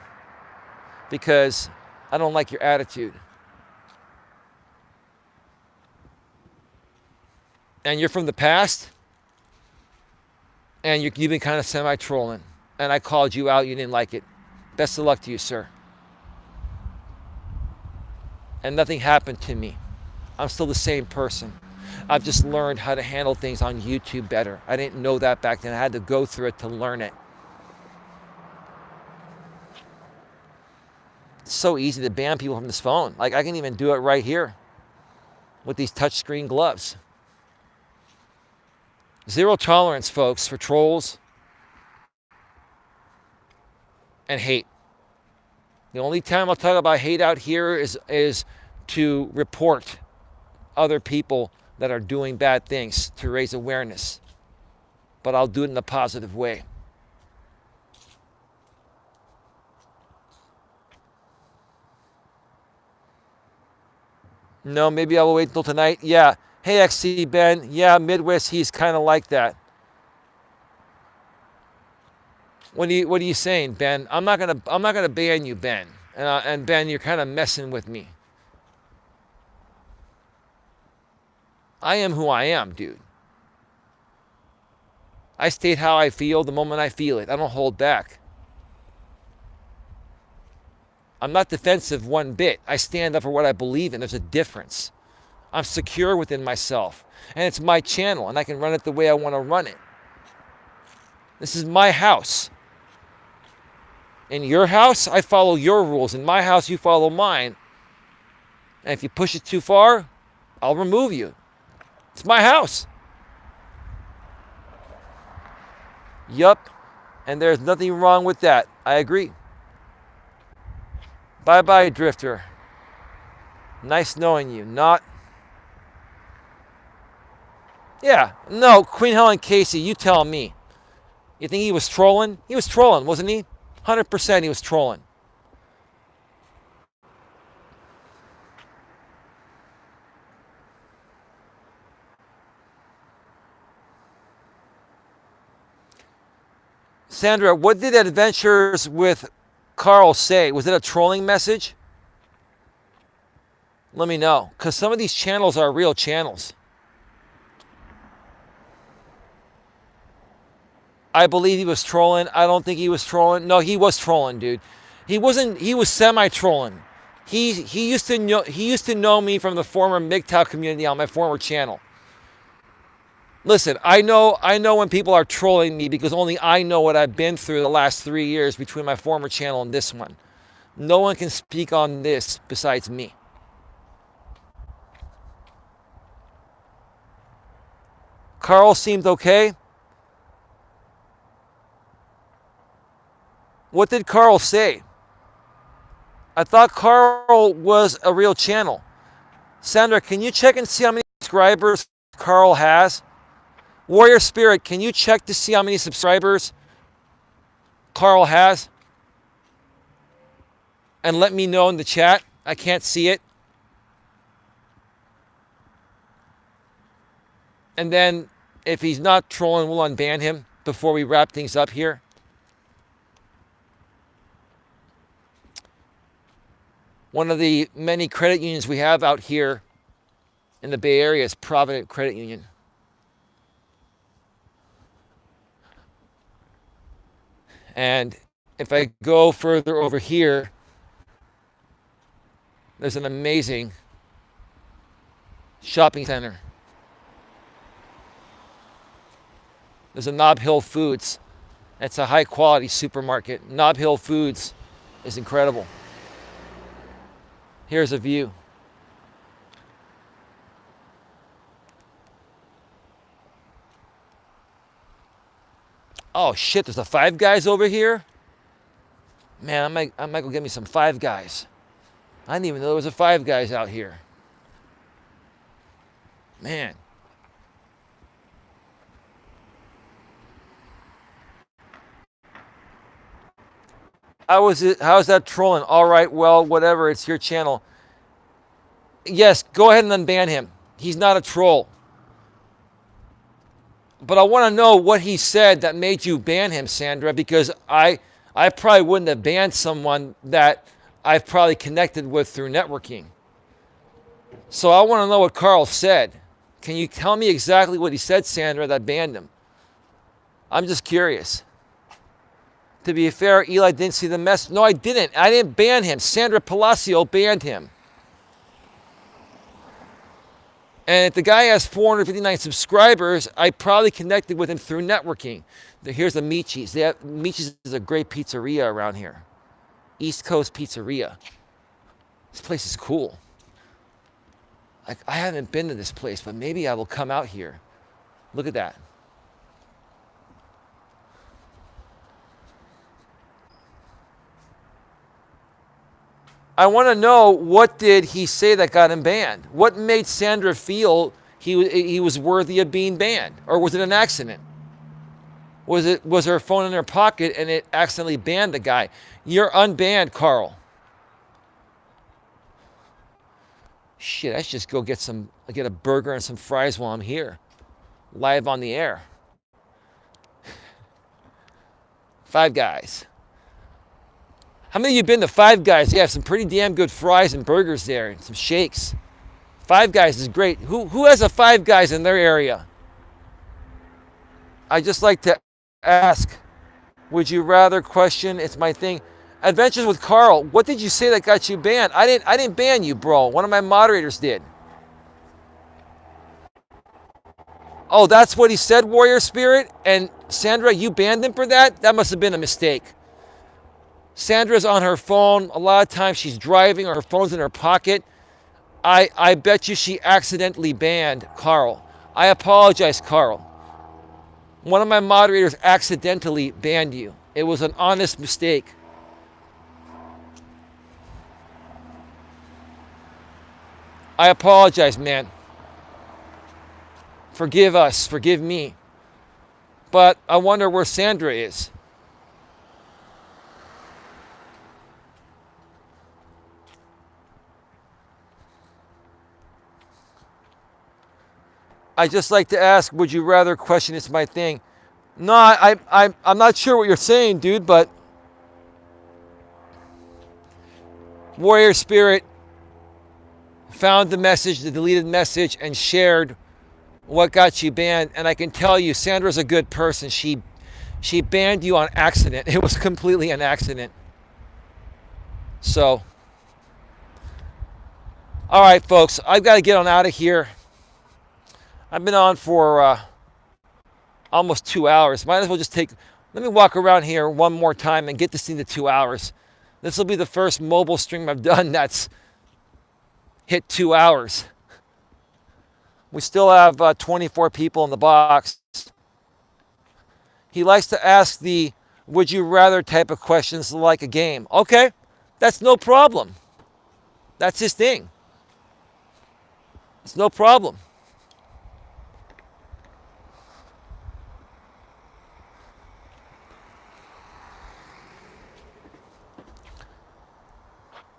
because I don't like your attitude. And you're from the past and you've been kind of semi-trolling. And I called you out. You didn't like it. Best of luck to you, sir. And nothing happened to me. I'm still the same person. I've just learned how to handle things on YouTube better. I didn't know that back then. I had to go through it to learn it. It's so easy to ban people from this phone. Like I can even do it right here with these touchscreen gloves. Zero tolerance, folks, for trolls and hate. The only time I'll talk about hate out here is to report other people that are doing bad things to raise awareness. But I'll do it in a positive way. No, maybe I will wait until tonight. Yeah. Hey, XC Ben. Yeah, Midwest, he's kind of like that. What are you saying, Ben? I'm not gonna ban you, Ben. And Ben, you're kind of messing with me. I am who I am, dude. I state how I feel the moment I feel it. I don't hold back. I'm not defensive one bit. I stand up for what I believe in. There's a difference. I'm secure within myself. And it's my channel, and I can run it the way I want to run it. This is my house. In your house, I follow your rules. In my house, you follow mine. And if you push it too far, I'll remove you. It's my house. Yup. And there's nothing wrong with that. I agree. Bye-bye, Drifter. Nice knowing you. Not. Yeah. No, Queen Helen Casey, you tell me. You think he was trolling? He was trolling, wasn't he? 100% he was trolling. Sandra, what did Adventures with Carl say? Was it a trolling message? Let me know, because some of these channels are real channels. I believe he was trolling. I don't think he was trolling. No, he was trolling, dude. He wasn't. He was semi-trolling. He used to know me from the former MGTOW community on my former channel. Listen, I know when people are trolling me because only I know what I've been through the last 3 years between my former channel and this one. No one can speak on this besides me. Carl seemed okay. What did Carl say? I thought Carl was a real channel. Sandra, can you check and see how many subscribers Carl has? Warrior Spirit, can you check to see how many subscribers Carl has? And let me know in the chat. I can't see it. And then if he's not trolling, we'll unban him before we wrap things up here. One of the many credit unions we have out here in the Bay Area is Provident Credit Union. And if I go further over here, there's an amazing shopping center. There's a Nob Hill Foods. It's a high quality supermarket. Nob Hill Foods is incredible. Here's a view. Oh shit, there's a Five Guys over here? Man, I might go get me some Five Guys. I didn't even know there was a Five Guys out here. Man. How's that trolling? All right, well, whatever. It's your channel. Yes, go ahead and unban him. He's not a troll. But I want to know what he said that made you ban him, Sandra, because I probably wouldn't have banned someone that I've probably connected with through networking. So I want to know what Carl said. Can you tell me exactly what he said, Sandra, that banned him? I'm just curious. To be fair, Eli didn't see the message. No, I didn't. I didn't ban him. Sandra Palacio banned him. And if the guy has 459 subscribers, I probably connected with him through networking. Here's the Michi's. Michi's is a great pizzeria around here. East Coast Pizzeria. This place is cool. I haven't been to this place, but maybe I will come out here. Look at that. I want to know, what did he say that got him banned? What made Sandra feel he was worthy of being banned? Or was it an accident? Was her phone in her pocket and it accidentally banned the guy? You're unbanned, Carl. Shit, I should just go get a burger and some fries while I'm here. Live on the air. Five Guys. How many of you been to Five Guys? They have some pretty damn good fries and burgers there and some shakes. Five Guys is great. Who has a Five Guys in their area? I just like to ask, would you rather question, it's my thing. Adventures with Carl, what did you say that got you banned? I didn't ban you, bro. One of my moderators did. Oh, that's what he said, Warrior Spirit? And Sandra, you banned him for that? That must have been a mistake. Sandra's on her phone. A lot of times she's driving or her phone's in her pocket. I bet you she accidentally banned Carl. I apologize, Carl. One of my moderators accidentally banned you. It was an honest mistake. I apologize, man. Forgive us. Forgive me. But I wonder where Sandra is. I just like to ask, would you rather question, it's my thing. No, I'm not sure what you're saying, dude, but Warrior Spirit found the message, the deleted message, and shared what got you banned. And I can tell you, Sandra's a good person. She banned you on accident. It was completely an accident. So, all right, folks, I've got to get on out of here. I've been on for almost 2 hours. Might as well just let me walk around here one more time and get this thing to 2 hours. This will be the first mobile stream I've done that's hit 2 hours. We still have 24 people in the box. He likes to ask the would you rather type of questions like a game. Okay, that's no problem. That's his thing. It's no problem.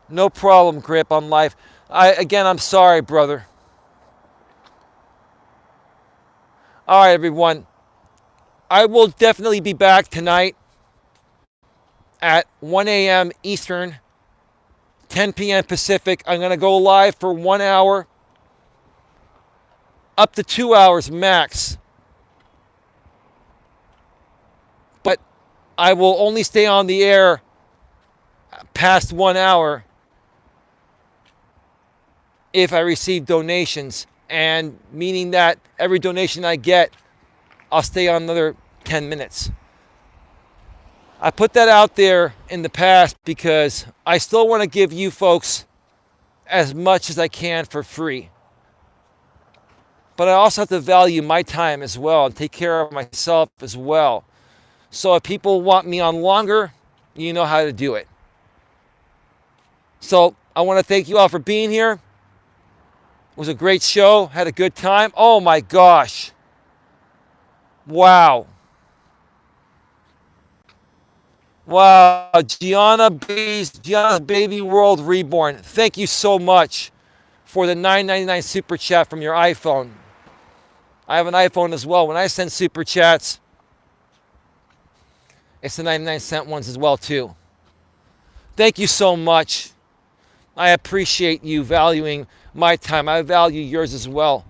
No problem, Grip, on life. I'm sorry, brother. All right, everyone. I will definitely be back tonight at 1 a.m. Eastern, 10 p.m. Pacific. I'm going to go live for 1 hour, up to 2 hours max. But I will only stay on the air past 1 hour if I receive donations, and meaning that every donation I get, I'll stay on another 10 minutes. I put that out there in the past because I still want to give you folks as much as I can for free. But I also have to value my time as well and take care of myself as well. So if people want me on longer, you know how to do it. So I want to thank you all for being here. It was a great show. Had a good time. Oh my gosh. Wow. Wow, Gianna's Baby World Reborn. Thank you so much for the $9.99 super chat from your iPhone. I have an iPhone as well. When I send super chats, it's the 99-cent ones as well too. Thank you so much. I appreciate you valuing my time. I value yours as well.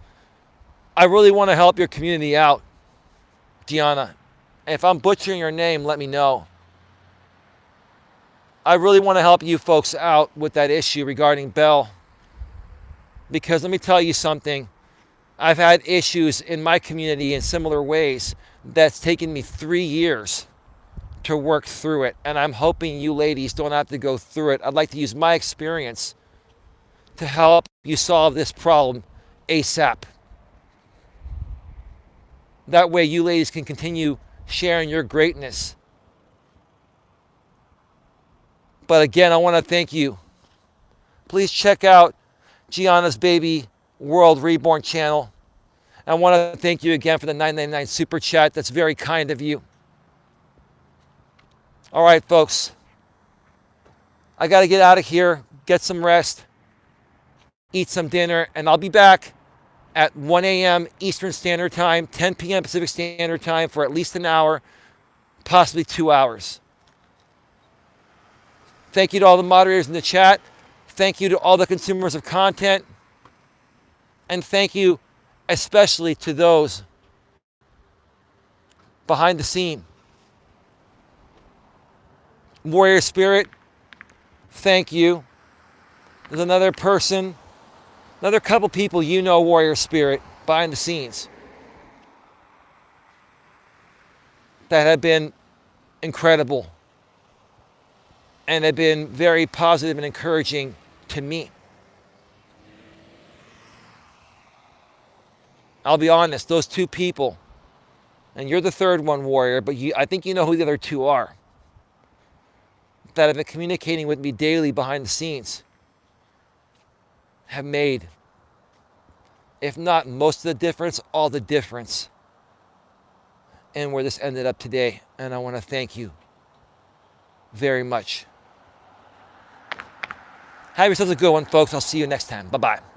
I really want to help your community out, Gianna. If I'm butchering your name, let me know. I really want to help you folks out with that issue regarding Bell. Because let me tell you something. I've had issues in my community in similar ways that's taken me 3 years to work through it. And I'm hoping you ladies don't have to go through it. I'd like to use my experience to help you solve this problem ASAP. That way you ladies can continue sharing your greatness. But again, I want to thank you. Please check out Gianna's Baby World Reborn channel. I want to thank you again for the $9.99 super chat. That's very kind of you. All right, folks. I got to get out of here, get some rest, eat some dinner, and I'll be back at 1 a.m. Eastern Standard Time, 10 p.m. Pacific Standard Time for at least an hour, possibly 2 hours. Thank you to all the moderators in the chat. Thank you to all the consumers of content. And thank you especially to those behind the scene. Warrior Spirit, thank you. There's another person, another couple people you know, Warrior Spirit, behind the scenes that have been incredible and have been very positive and encouraging to me. I'll be honest, those two people, and you're the third one, Warrior, but I think you know who the other two are, that have been communicating with me daily behind the scenes, have made, if not most of the difference, all the difference in where this ended up today. And I want to thank you very much. Have yourselves a good one, folks. I'll see you next time. Bye-bye.